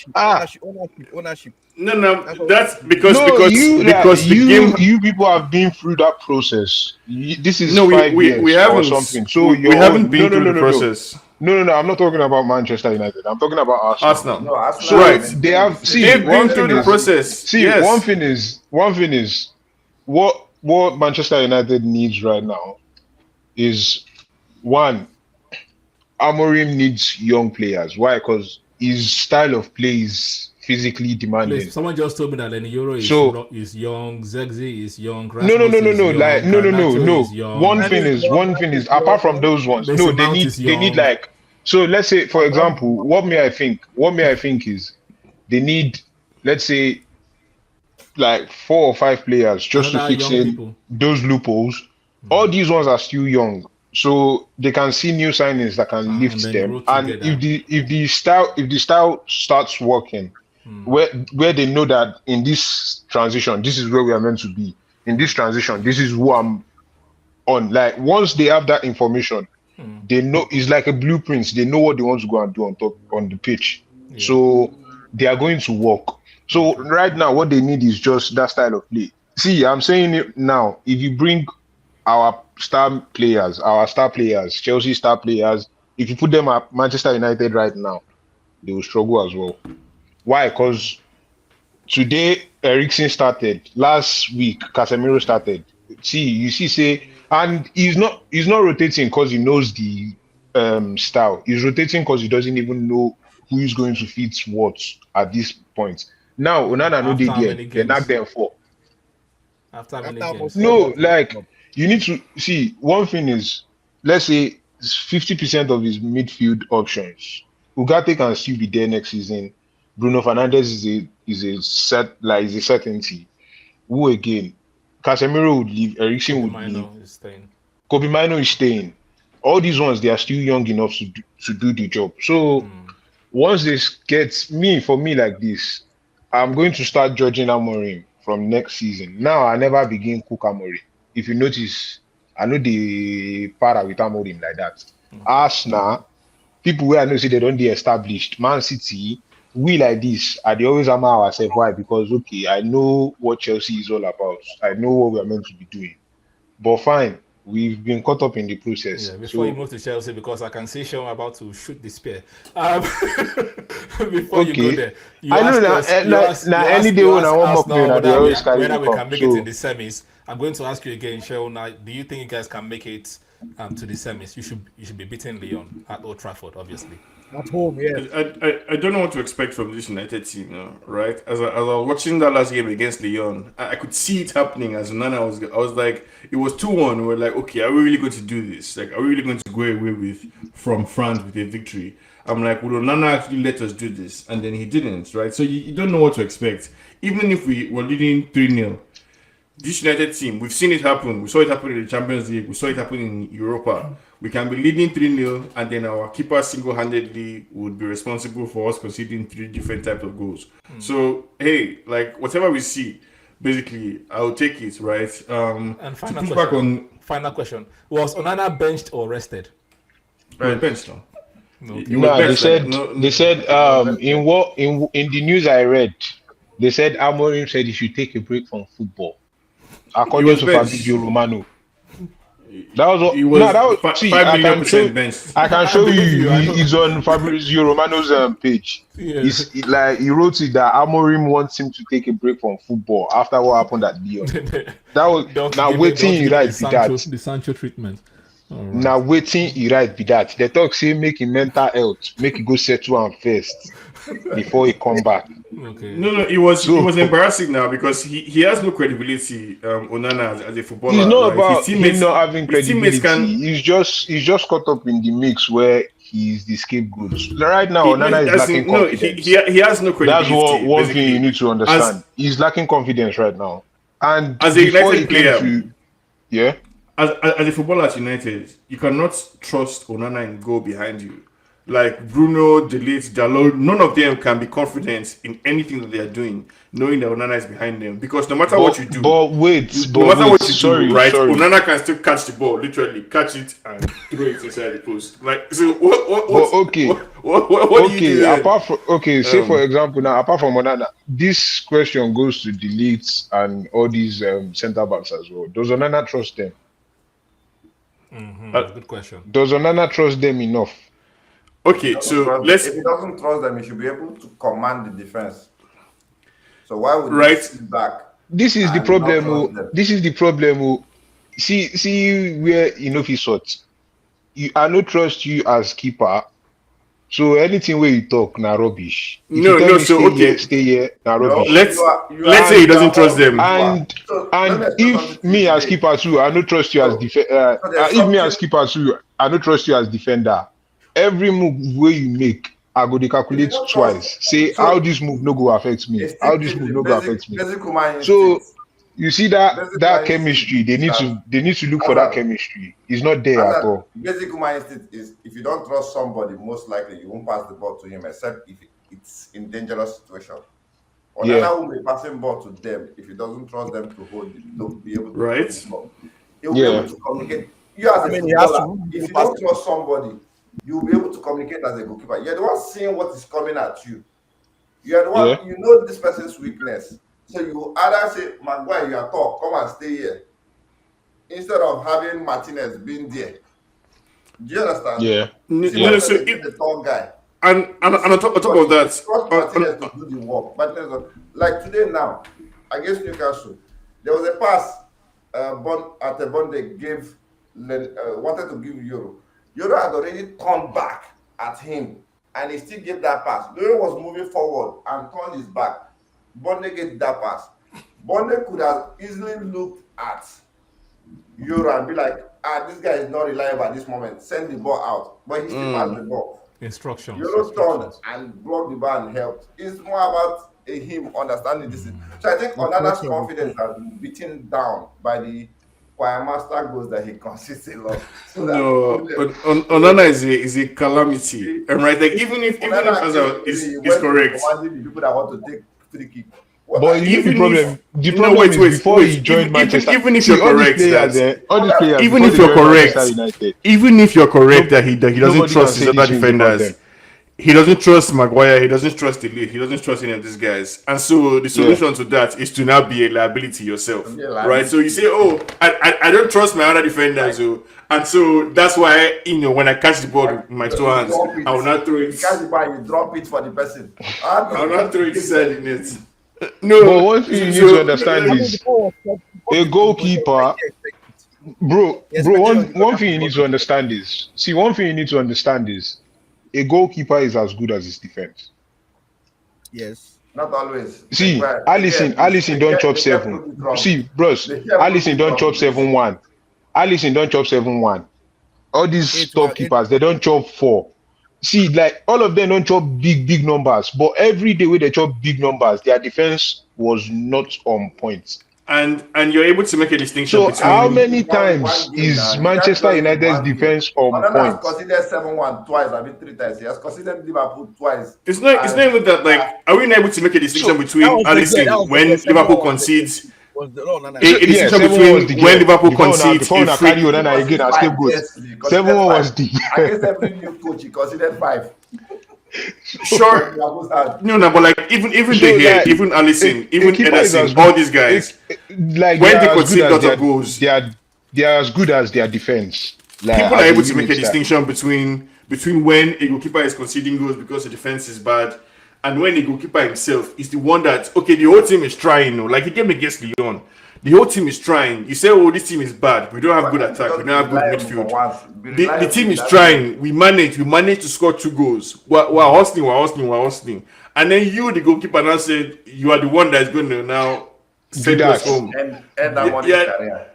Ownership. No, that's because you the game. you people have been through that process. This is No, 5 years we or haven't. something. So we haven't been through the process. No, I'm not talking about Manchester United. I'm talking about Arsenal. No, Arsenal So Right. they have They've been through the process. See, Yes. one thing is what Manchester United needs right now is one. Amorim needs young players. Why? Because his style of play is physically demanding. Please, someone just told me that Lenny Euro is young, Zegzi is young. No. Rasmus is young, Garnacho is young. One thing is apart from those ones, Mason no, Mount they is need young. like, so let's say for example, what may I think is they need, let's say, like 4 or 5 players just Another to fix young in people. those loopholes. All these ones are still young, so they can see new signings that can lift and then them. grow And together. if the style starts working, where they know that in this transition, this is where we are meant to be. In this transition, this is who I'm on. Like once they have that information, they know it's like a blueprint. They know what they want to go and do on the pitch. Yeah. So they are going to work. So right now, what they need is just that style of play. See, I'm saying it now. If you bring our star players, Chelsea star players, if you put them at Manchester United right now, they will struggle as well. Why? Because today Eriksen started. Last week Casemiro started. And he's not rotating because he knows the style. He's rotating because he doesn't even know who is going to fit what at this point. Now Onana no dey After how there. many They knock games? them for. After how many After games? almost No, 4 months. like you need to see one thing is, let's say 50% of his midfield options. Ugarte can still be there next season. Bruno Fernandes is a certainty. Who again? Casemiro would leave. Eriksen Kobe would leave. Mino is staying. Kobe Mino is staying. All these ones, they are still young enough to do the job. So once this gets for me like this, I'm going to start judging Amorim from next season. Now I never begin cook Amorim. If you notice, I know the para with Amorim like that. Arsenal, people where I know say they don't be established. Man City, we like this, and they always hammer ourselves. Why? Because okay, I know what Chelsea is all about. I know what we are meant to be doing. But fine, we've been caught up in the process. Yeah, before you So move to Chelsea, because I can see Sean about to shoot the spear. Before you go okay. there, you I know now any day when I want more player, they always carry whether the we cup. can make it in the semis. I'm going to ask you again, Sean. Do you think you guys can make it to the semis? You should be beating Lyon at Old Trafford, obviously. At home, yes. I don't know what to expect from this United team now, right? As I was watching that last game against Lyon, I could see it happening. As Onana I was like, it was 2-1. We're like, okay, are we really going to do this? Like, are we really going to go away from France with a victory? I'm like, will Onana actually let us do this? And then he didn't, right? So you don't know what to expect. Even if we were leading 3-0, this United team, we've seen it happen. We saw it happen in the Champions League. We saw it happen in Europa. We can be leading 3-0, and then our keeper single-handedly would be responsible for us conceding 3 different types of goals. So, hey, like, whatever we see, basically, I'll take it, right? And to push back on... final question. Was Onana benched or rested? Right, bench now. Okay. No, they said in the news I read, they said Amorim said he should take a break from football. According was to benched. Fabrizio Romano. That was what. He was No, that was. See, 5 I million can show. percent benched. I can show believe you. you, I know. It's on Fabrizio Romano's page. Yeah. Like he wrote it that Amorim wants him to take a break from football after what happened at Lyon. That was now waiting. He right be that. The Sancho treatment. All right. Now waiting. He right be that. The talk say make him mental health, make he go settle and first before he come back. Okay. No, it was embarrassing now because he has no credibility. Onana as a footballer. It's not right? about him not having his teammates credibility. He's just caught up in the mix where he's the scapegoat. Right now, Onana is lacking confidence. He has no credibility. That's one basically. thing you need to understand. He's lacking confidence right now. And As a before United player, yeah. As a footballer at United, you cannot trust Onana and go behind you. Like Bruno, Delete, Dalot, none of them can be confident in anything that they are doing, knowing that Onana is behind them. Because no matter what you do, Onana can still catch the ball, literally catch it and throw it inside the post. Like, so what do you do? Apart from say for example now, apart from Onana, this question goes to Delete and all these centre backs as well. Does Onana trust them? Good question. Does Onana trust them enough? Okay, so if he doesn't trust them, he should be able to command the defense. So why would he sit back? This is the problem. This is the problem. See where if he sorts. I don't trust you as keeper. So anything where you talk na rubbish. Stay here, na rubbish. Let's say he doesn't trust them. And if me as keeper too, I don't trust you as defender. If me as keeper too, I don't trust you as defender. Every move where you make, I go to calculate twice. Say how this move no go affect me. How this move no go affect me. So you see that chemistry, they need to look for that chemistry. It's not there at all. Basic human instinct is if you don't trust somebody, most likely you won't pass the ball to him except if it's in dangerous situation. Or Onana will be passing ball to them if he doesn't trust them to hold it, to be able to hold the ball. He'll be able to communicate. You as a footballer, if you don't trust somebody, you'll be able to communicate as a goalkeeper. You're the one seeing what is coming at you. You're the one, you know this person's weakness. So you either say, Maguire, you are tall, come and stay here. Instead of having Martinez being there. Do you understand? Yeah. The tall guy. And on top of that, trust Martinez to do the work. Martinez, like today now, against Newcastle, there was a pass Bonde gave, wanted to give Euro. Euro had already turned back at him, and he still gave that pass. Euro was moving forward and turned his back. Bonde gave that pass. Bonde could have easily looked at Euro and be like, this guy is not reliable at this moment. Send the ball out. But he still passed the ball. Instructions. Euro turned and blocked the ball and helped. It's more about him understanding this. So I think Onana's confidence has been beaten down by the choir master goals that he consists a lot. So Onana is a calamity. And right, like even if Hazard is correct. The people that want to take free kick. But even the problem is before he joined Manchester. Even if you're correct, even if you're correct that he doesn't trust his other defenders, he doesn't trust Maguire, he doesn't trust the league, he doesn't trust any of these guys, and so the solution to that is to now be a liability yourself, right? So you say, I don't trust my other defenders, and so that's why when I catch the ball with my two hands, I will not throw it. You catch the ball, you drop it for the person. I will not throw it inside the net. No, but one thing you need to understand is a goalkeeper, bro. One thing you need to understand is, a goalkeeper is as good as his defense. Yes. Not always. See, Allison don't chop 7. See, bros, Allison don't chop 7-1. Allison don't chop 7-1. All these top keepers, they don't chop 4. See, like all of them don't chop big numbers, but every day when they chop big numbers, their defense was not on point. And you're able to make a distinction so between. How many times is Manchester United's defense on point? Has considered 7-1 twice. I mean 3 times. He has considered Liverpool twice. It's not even that. Like, are we not able to make a distinction between Analysing when Liverpool concedes? A distinction between when Liverpool concedes a free. 7-1 was the against every new coach. He considered 5. Sure. No, but like even even Analysing, even Ederson, all these guys, like when they concede lots of goals, they are as good as their defense. Like, people are able to make a distinction between when a goalkeeper is conceding goals because the defense is bad, and when the goalkeeper himself is the one that the whole team is trying. Like the game against Lyon, the whole team is trying. You say, this team is bad. We don't have good attack. We don't have good midfield. The team is trying. We manage to score 2 goals. We're hustling. And then the goalkeeper, now said you are the one that is going to now send us home. Career.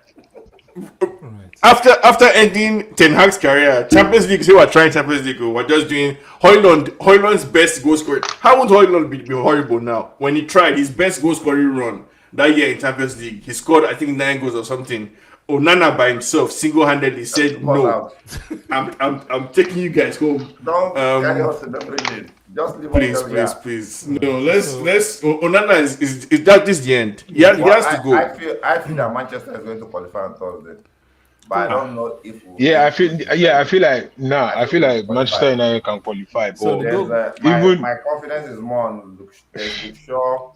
After ending Ten Hag's career, Champions League, say we're trying Champions League, we're just doing Højlund's best goal scoring. How would Højlund be horrible now? When he tried his best goal scoring run that year in Champions League, he scored, I think, 9 goals or something. Onana by himself, single-handedly said, "No, I'm taking you guys home." Don't carry us to the bridge. Just leave please. No, let's. Onana is that this the end? He has to go. I feel that Manchester is going to qualify on Thursday, but I don't know if. I feel like Manchester United can qualify. But my confidence is more on Luke Shaw.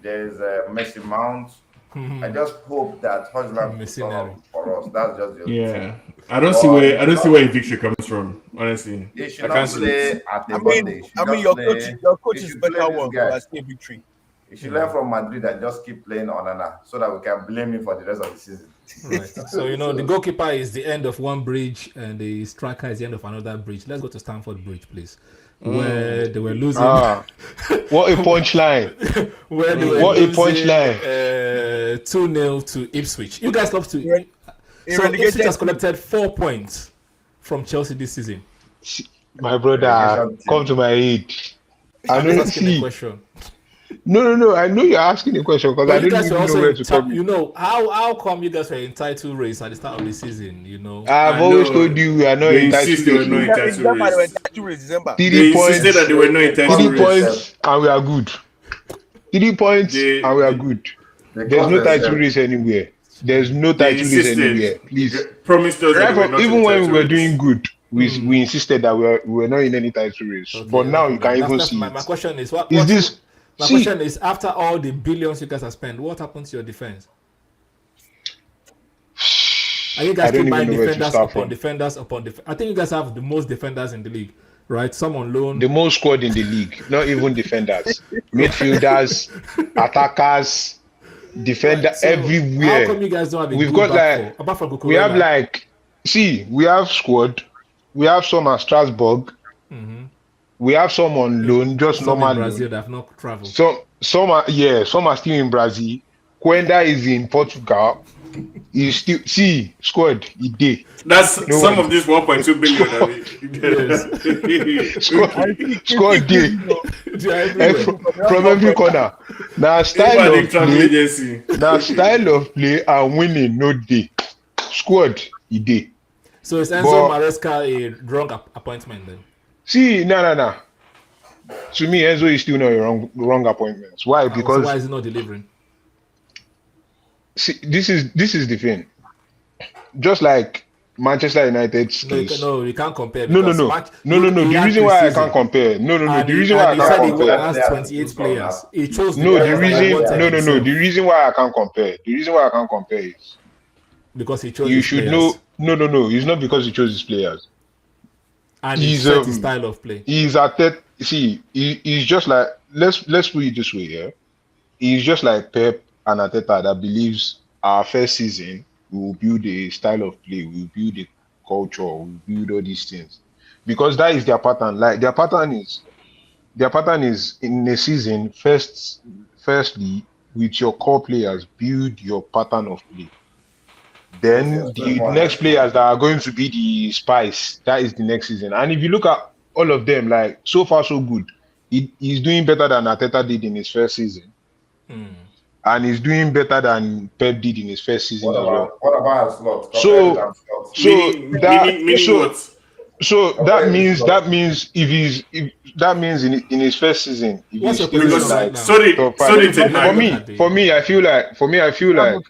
There's Messi Mount. I just hope that Højlund is for us. That's just thing. I don't see where victory comes from. Honestly, they should not play at the Monday. Your coach is better one. That's a victory. You should learn from Madrid and just keep playing Onana so that we can blame him for the rest of the season. Right. So the goalkeeper is the end of one bridge and the striker is the end of another bridge. Let's go to Stamford Bridge, please. Where they were losing. What a punchline! Where they were losing 2-0 to Ipswich. You guys love to. So Ipswich has collected 4 points from Chelsea this season. My brother, come to my aid. I'm asking a question. No. I know you're asking a question because I didn't even know where to come. How come you guys were in title race at the start of the season? I've always told you we are not in title race. 3 points. They that they were not in title race. 3 points and we are good. 3 points and we are good. There's no title race anywhere. Please. Promised us that even when we were doing good, we insisted that we were not in any title race. Okay, but now you can even see my question is, question is, after all the billions you guys have spent, what happened to your defense? Are you guys still buying defenders upon defenders upon defenders? I think you guys have the most defenders in the league. right? Some on loan. The most squad in the league, not even defenders, midfielders, attackers, defender So everywhere. how come you guys don't have a We've good got back like four? Apart from we have Cucurella? like we have squad. We have some at Strasbourg. We have some on loan, just some in normal Brazil loan. that have not traveled. Some are still in Brazil. Quenda is in Portugal. He's still squad. He did. That's No some one. of this 1.2 billion. Squad day from every corner. Now style of play and winning no day. Squad he did. So is Enzo Maresca a wrong appointment then? No. To me, Enzo is still not a wrong appointment. Why? Because So why is he not delivering? see, this is the thing. Just like Manchester United's case. No, you can't compare. No. The reason why I can't compare. The reason why I can't compare. He has 28 players. He chose No, the reason. himself. The reason why I can't compare. The reason why I can't compare is Because he chose you his should players. know. No. It's not because he chose his players. And he He's, set his style of play. He's at that. See, he's just like let's put it this way. Yeah, he's just like Pep and Arteta that believes our first season we will build a style of play, we will build a culture, we will build all these things because that is their pattern. Like their pattern is in a season firstly with your core players build your pattern of play. Then the next players that are going to be the spice, that is the next season. And if you look at all of them, like so far so good, he's doing better than Arteta did in his first season. And he's doing better than Pep did in his first season as well. What about Ancelotti? That means in his first season, if What's he's your still position right now? for me, I feel like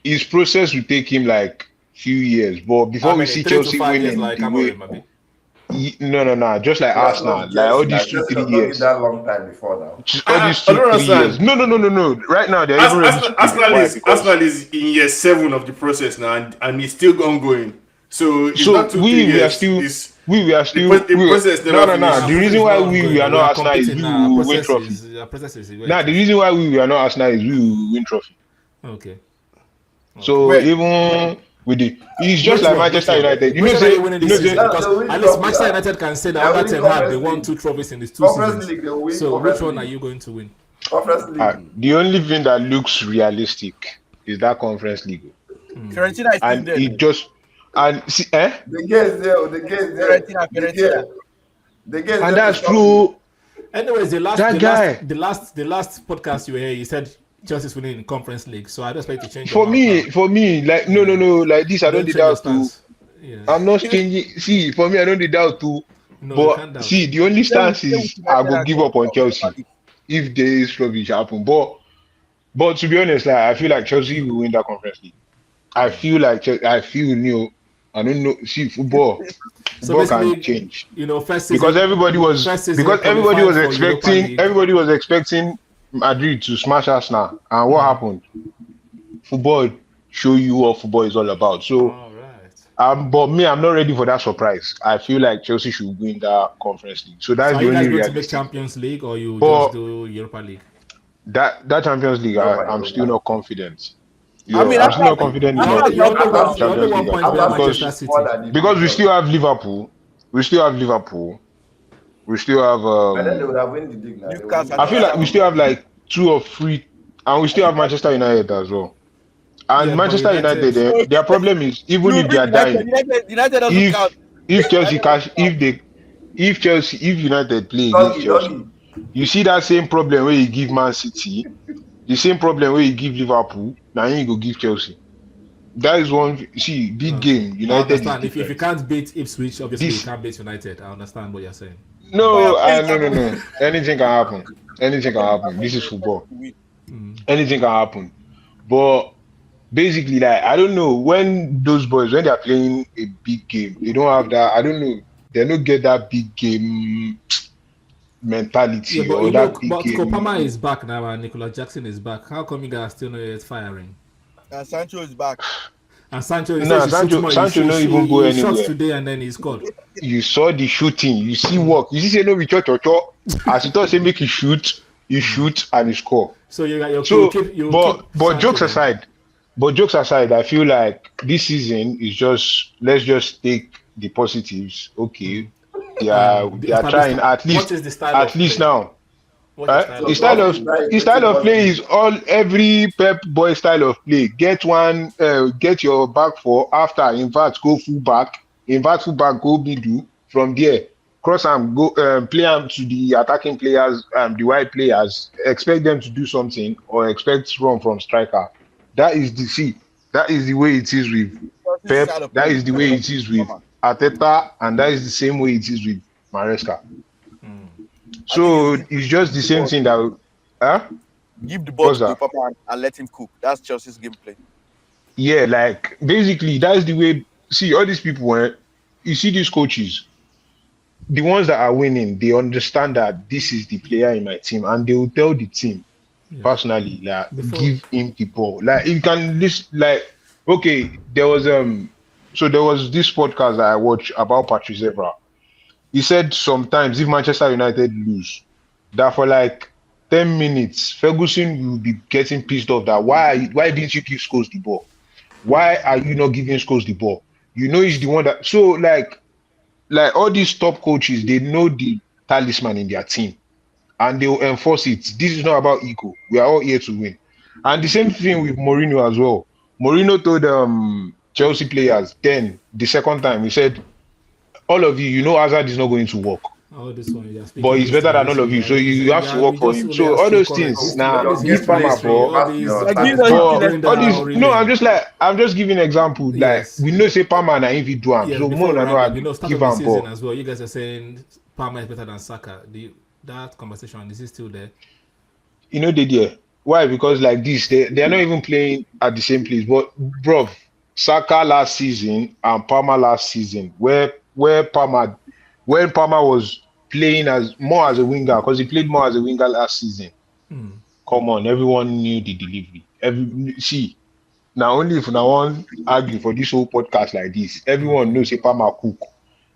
his process will take him like few years, but before we see 3 to Chelsea 5 years winning like the way, Amorim, maybe. no, just like Arsenal, like all these 2-3 years. That long time before now. All these 2-3 years. No. Right now they're even ready to Arsenal is in year 7 of the process now, and it's still ongoing. So it's not 2-3 we years. are still. The process never No. The reason why we are not Arsenal is we will win trophy. The reason why we are not Arsenal is we will win trophy. Okay. So even with it's just like Manchester United. Because at least Manchester United can say that under Ten Hag they won 2 trophies in these 2 seasons. So which one are you going to win? The only thing that looks realistic is that Conference League. Fiorentina is still And there. it just and see, The guys there. and that's true. Anyways, the last podcast you were here, you said Chelsea's winning in Conference League, so I don't expect to change. For me, like no, like this, I don't change doubt your too. stance. Yeah. I'm not changing. See, for me, I don't doubt too. No, you can't But doubt. see, the only stance is I go give up on Chelsea if there is rubbish happen. But to be honest, like I feel like Chelsea will win that Conference League. I feel new. I don't know. See, football can change. First season, Because everybody was expecting Madrid to smash Arsenal, and what happened? Football show you what football is all about. So, all right. but me, I'm not ready for that surprise. I feel like Chelsea should win that Conference League. So that's So are the you guys only going to make realistic. Champions League or you But- just do Europa League? That Champions League, I'm still not confident. Yeah, I mean, I'm still not confident You enough only in want Champions one League. point behind Manchester City. Because we still have Liverpool. We still have And then they would have won the league now. Newcastle. I feel like we still have like 2 or 3, and we still have Manchester United as well. And Yeah, Manchester but United, United- their problem is even if they are dying, United doesn't count. if United play against Chelsea, you see that same problem where you give Man City, the same problem where you give Liverpool, now you go give Chelsea. That is one. See, big game. I United is understand. If you different. can't beat Ipswich, obviously This- you can't beat United. I understand what you're saying. No. Anything can happen. This is football. Anything can happen. But basically, like I don't know when those boys when they are playing a big game, they don't have that. I don't know. They don't get that big game mentality Yeah, but or that big but game. Kopama is back now and Nicolas Jackson is back. How come you guys are still not yet firing? And Sancho is back. And Sancho, he No, says he shoots more. Sancho He no even go he shots anywhere. today and then he scored. You saw the shooting. You see work. You see say no be cho. As he thought say make he shoot and he score. So you got your So, keep but jokes Sancho aside, I feel like this season is just let's just take the positives. Okay, they are trying at What is the style of least play? now. What is the His style style of play? his style of play is every Pep boy style of play. Get your back four after invert go full back, go middle from there. Cross and go play am to the attacking players, the wide players. Expect them to do something or expect run from striker. That is that is the way it is with Pep. That is the way it is with Arteta, and that is the same way it is with Maresca. So it's just the same thing that give the ball to Papa and let him cook. That's Chelsea's gameplay. Yeah, like basically that's the way. See, all these people, you see these coaches, the ones that are winning, they understand that this is the player in my team, and they will tell the team personally, like give him the ball. Like you can list, like okay, there was this podcast that I watched about Patrice Evra. He said sometimes if Manchester United lose, that for like 10 minutes, Ferguson will be getting pissed off that why didn't you give Scholes the ball? Why are you not giving Scholes the ball? You know he's the one that so like all these top coaches, they know the talisman in their team and they will enforce it. This is not about ego. We are all here to win. And the same thing with Mourinho as well. Mourinho told Chelsea players then the second time, he said, all of you know Hazard is not going to work. This one, but he's better than all of you, so you have to work for him. So all those things now, give Palmer ball. No, I'm just giving an example. Like we know say Palmer na if he do am, so more than give him ball as well. You guys are saying Palmer is better than Saka. That conversation is it still there? You know they there. Why? Because like this, they are not even playing at the same place. But bro, Saka last season and Palmer last season, when Palmer was playing more as a winger, because he played more as a winger last season. Come on, everyone knew the delivery. Only if I want argue for this whole podcast like this, everyone knows a Palmer cook.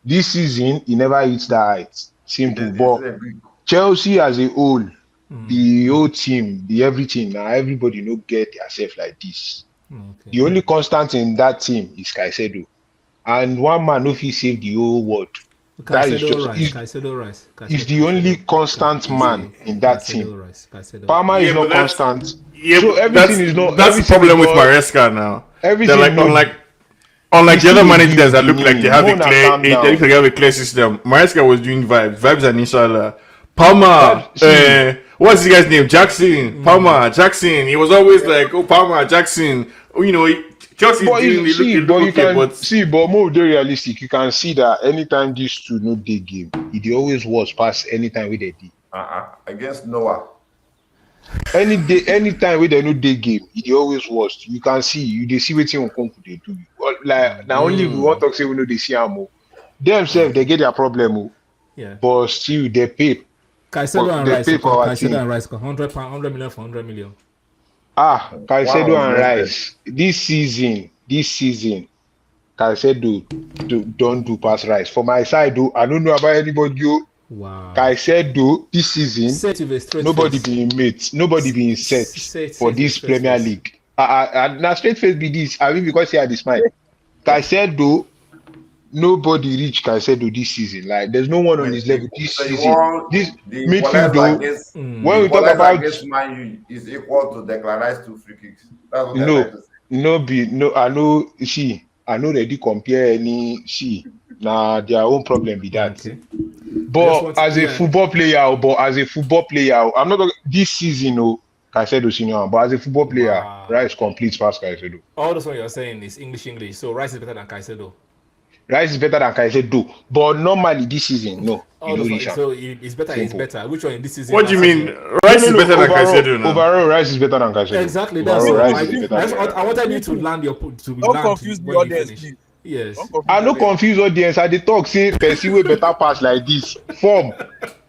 This season, he never hits that height. Simple. But Chelsea as a whole, the whole team, the everything, now everybody no get yourself like this. Okay. The only constant in that team is Caicedo. And one man no fit save the whole world. Caicedo Rice. He's the only constant man in that team. Palmer is not constant. Yeah, so everything is not. That's the problem with Maresca now. Everything like unlike the other managers that look like they have a clear system. Maresca was doing vibes and inshallah. Palmer, what's the guy's name? Jackson. Palmer, Jackson. He was always like, Palmer, Jackson. You know. But more realistic, you can see that anytime these two no day game, it always was past anytime with they did. Against Noah. Anytime with the no day game, it always was. You can see, they see what you come they do. Like now only if we want to say we know they see ammo. Themselves they get their problem. But still they pay. Caicedo and Rice, 100 million for 100 million. Caicedo and Rice. This season, Caicedo don't do pass Rice. For my side, though, I don't know about anybody. Wow. Caicedo this season, nobody being set for this Premier League. Now straight face be this. I mean because he had this mind. Caicedo, nobody reached Caicedo this season. Like there's no one on his level this season. This midfield though, when we talk about Man U is equal to Declan Rice 2 free kicks. That's what I know they do compare any their own problem with that. Okay. But as a football player, I'm not gonna this season Caicedo senior, but as a football player, Rice completes past Caicedo. All that's what you're saying is English. So Rice is better than Caicedo. Rice is better than Caicedo, but normally this season, no. So it's better. Simple. It's better. Which one in this season? What do you mean? Rice is better than Caicedo now? Overall, Rice is better than Caicedo. Exactly. That's I wanted you to land your Don't confuse the audience. Yes. I no confuse audience. I dey talk say person wey better pass like this. Form.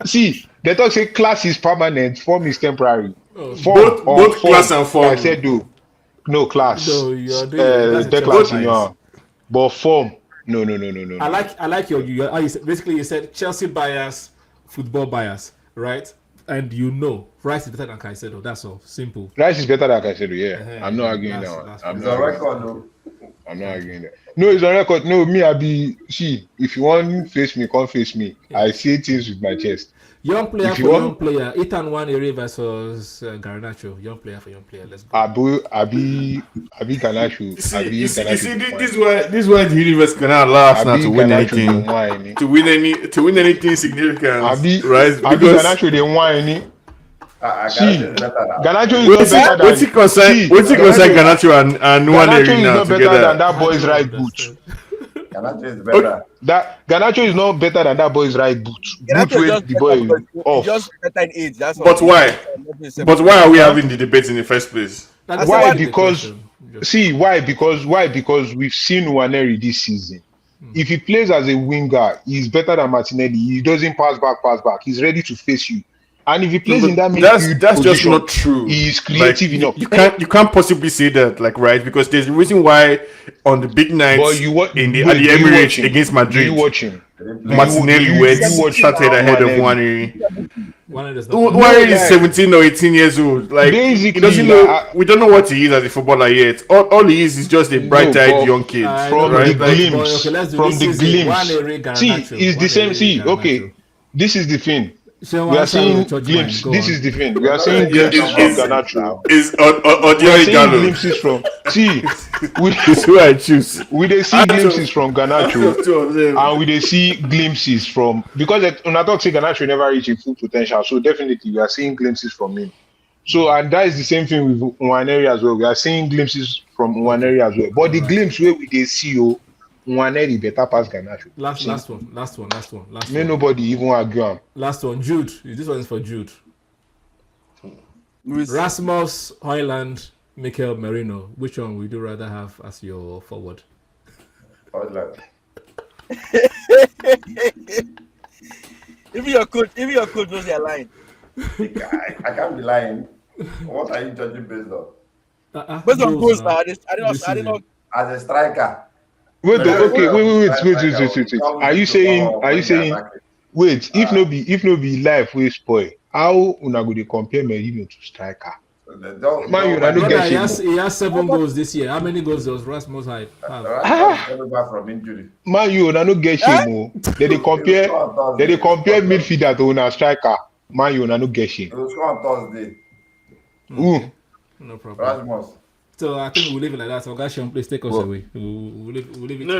See, they talk say class is permanent, form is temporary. Both class and form. Caicedo. class. No, you're doing that's Declan Chelsea. Rice. But form, no. I like your basically you said Chelsea bias, football bias, right? And Rice is better than Caicedo. That's all. Simple. Rice is better than Caicedo, yeah. I'm not arguing that one. It's a record, though. I'm not arguing that. No, it's on record. No, me, if you want to face me, come face me. Yeah. I say things with my chest. Young player for young player. Ethan Nwaneri versus Garnacho. Young player for young player. Let's go. Abi Garnacho. This is why the universe cannot allow us now to win anything. To win anything significant. Right? Abi Garnacho they whine. Garnacho is not better than what's it concern Garnacho and Nwaneri now together? Garnacho is not better than that boy's right boot. Garnacho is better. Garnacho is not better than that boy's right boot. Boot with the boy off. Just better in age. That's but why? But why are we having the debate in the first place? Why? Because we've seen Nwaneri this season. If he plays as a winger, he's better than Martinelli. He doesn't pass back. He's ready to face you. And if he plays in that midfield that's just not true. He is creative enough. You can't possibly say that, right? Because there's a reason why on the big nights at the Emirates against Madrid, you watch him. Martinelli started ahead of Nwaneri. Nwaneri is 17 or 18 years old. Like he doesn't know. We don't know what he is as a footballer yet. All he is just a bright-eyed young kid. From the glimpse. See, it's the same. See, okay, this is the thing. We are seeing glimpses. This is the thing. We are seeing glimpses from Garnacho. We are seeing glimpses from. See, who I choose. We they see glimpses from Garnacho, and we they see glimpses from because Unatok say Garnacho never reach his full potential. So definitely we are seeing glimpses from him. So and that is the same thing with Nwaneri as well. We are seeing glimpses from Nwaneri as well. But the glimpse where we they see Nwaneri better pass Garnacho. Last one. May nobody even argue. Last one, Jude. This one is for Jude. Rasmus, Højlund, Mikel Merino. Which one would you rather have as your forward? Højlund. If your coach knows you're lying. I can't be lying. What are you judging based on? Based on goals now. I did not. As a striker. Wait. Are you saying? Wait. If no be life will spoil. How una go dey compare Merino to striker? Man, you don't get he has 7 goals this year. How many goals does Rasmus have? From injury. Man, you don't get shame. They compare midfielder to una striker. Man, you don't get shame. It was on Thursday. No problem. Rasmus. So I think we'll leave it like that. So Gashion, please take us away. We'll leave it. No,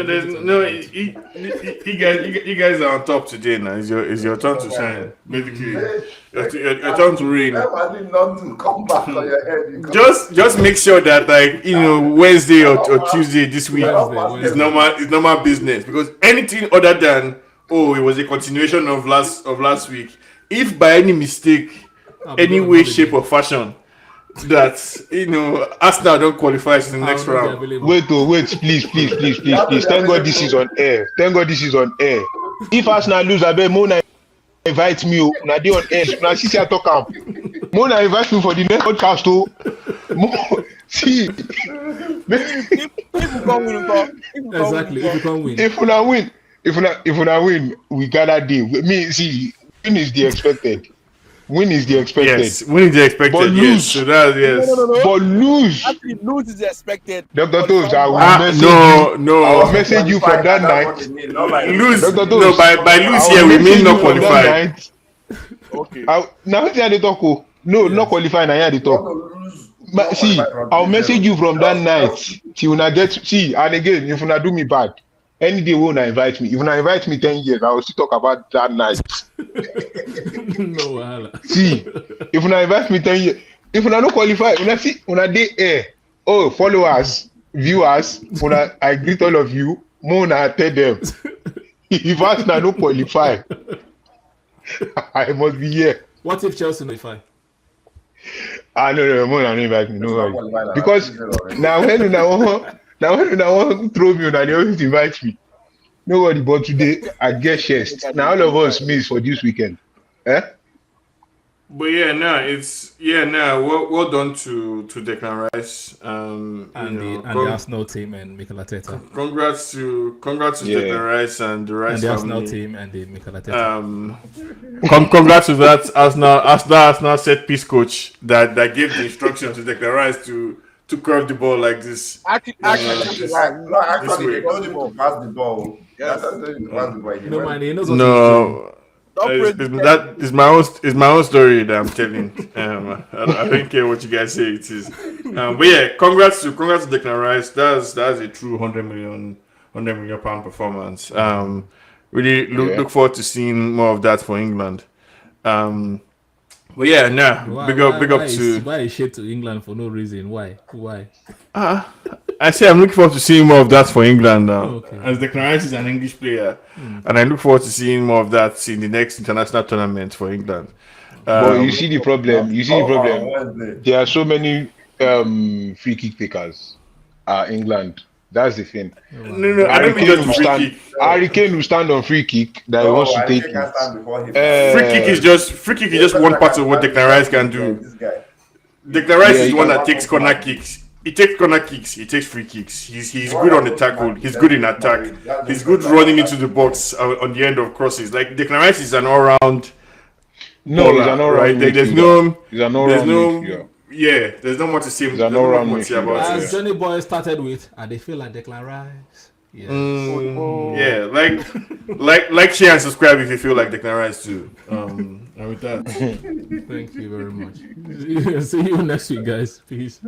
you guys are on top today now. It's your turn to shine. Basically, your turn to reign. I did not to come back on your head. Just make sure that Wednesday or Tuesday this week is normal business, because anything other than it was a continuation of last week. If by any mistake, any way, shape or fashion, that Arsenal don't qualify to the next round. Wait, please. Thank God this is on air. If Arsenal lose, I bet Mona invite me. Now they on air. Now see I talk am. Mona invite me for the next podcast. See, exactly. If you can't win, if we win, we gather day. Me see, win is the expected. Yes, win is the expected. But lose. So that's yes. No. But lose. Actually, lose is the expected. Dr. Toes, I will message you from that night. Lose. No, by lose here we mean not qualify. Okay. Now they talk. No, not qualify. Now they talk. See, I'll message you from that night till una get. See, and again, if una do me bad, any day when you invite me, if you invite me 10 years, I will still talk about that night. No, see, if you invite me 10 years, if you don't qualify, when I day air, followers, viewers, I greet all of you, Mona tell them, if Arsenal don't qualify, I must be here. What if Chelsea qualify? No, Mona don't invite me, no worry. Because now when you want to throw me, they always invite me. Nobody, but today I get chest. Now all of us miss for this weekend. But well done to Declan Rice. And the Arsenal team and Mikel Arteta. Congrats to Declan Rice and the Rice And the family. Arsenal team and the Mikel Arteta. Congrats to that Arsenal set piece coach that gave the instructions to Declan Rice to curve the ball like this. Actually, This he way. told him to pass the ball. Yes. That's told him to pass the ball. No man, he knows what No. Don't praise That is my own story that I'm telling. I don't care what you guys say it is. But yeah, congrats to Declan Rice. That's a true 100 million pound performance. Really look forward to seeing more of that for England. But yeah, big up to. Why is shit to England for no reason? Why? I say I'm looking forward to seeing more of that for England now. Okay. As Declan Rice is an English player, and I look forward to seeing more of that in the next international tournament for England. But you see the problem. Wednesday. There are so many free kick takers. England. That's the thing. No, I don't mean just the free kick. Harry Kane will stand on free kick that he wants to take I can't stand it. before him. Free kick is just one part of what Declan Rice can do. This guy. Declan Rice Yeah, is he the one can- that takes corner kicks. He takes corner kicks. He takes free kicks. He's good on the tackle. He's good in attack. He's good running into the box on the end of crosses. Like Declan Rice is an all-round. No, he's an all-round. Right? There's midfielder. no. He's an all-round. midfielder. Yeah, there's not much to say. He's an all-round about midfielder. As Johnny Boy started with, and they feel like Declan Rice. Yeah. Yeah, like, share and subscribe if you feel like Declan Rice too. And with that, Thank you very much. See you next week, guys. Peace.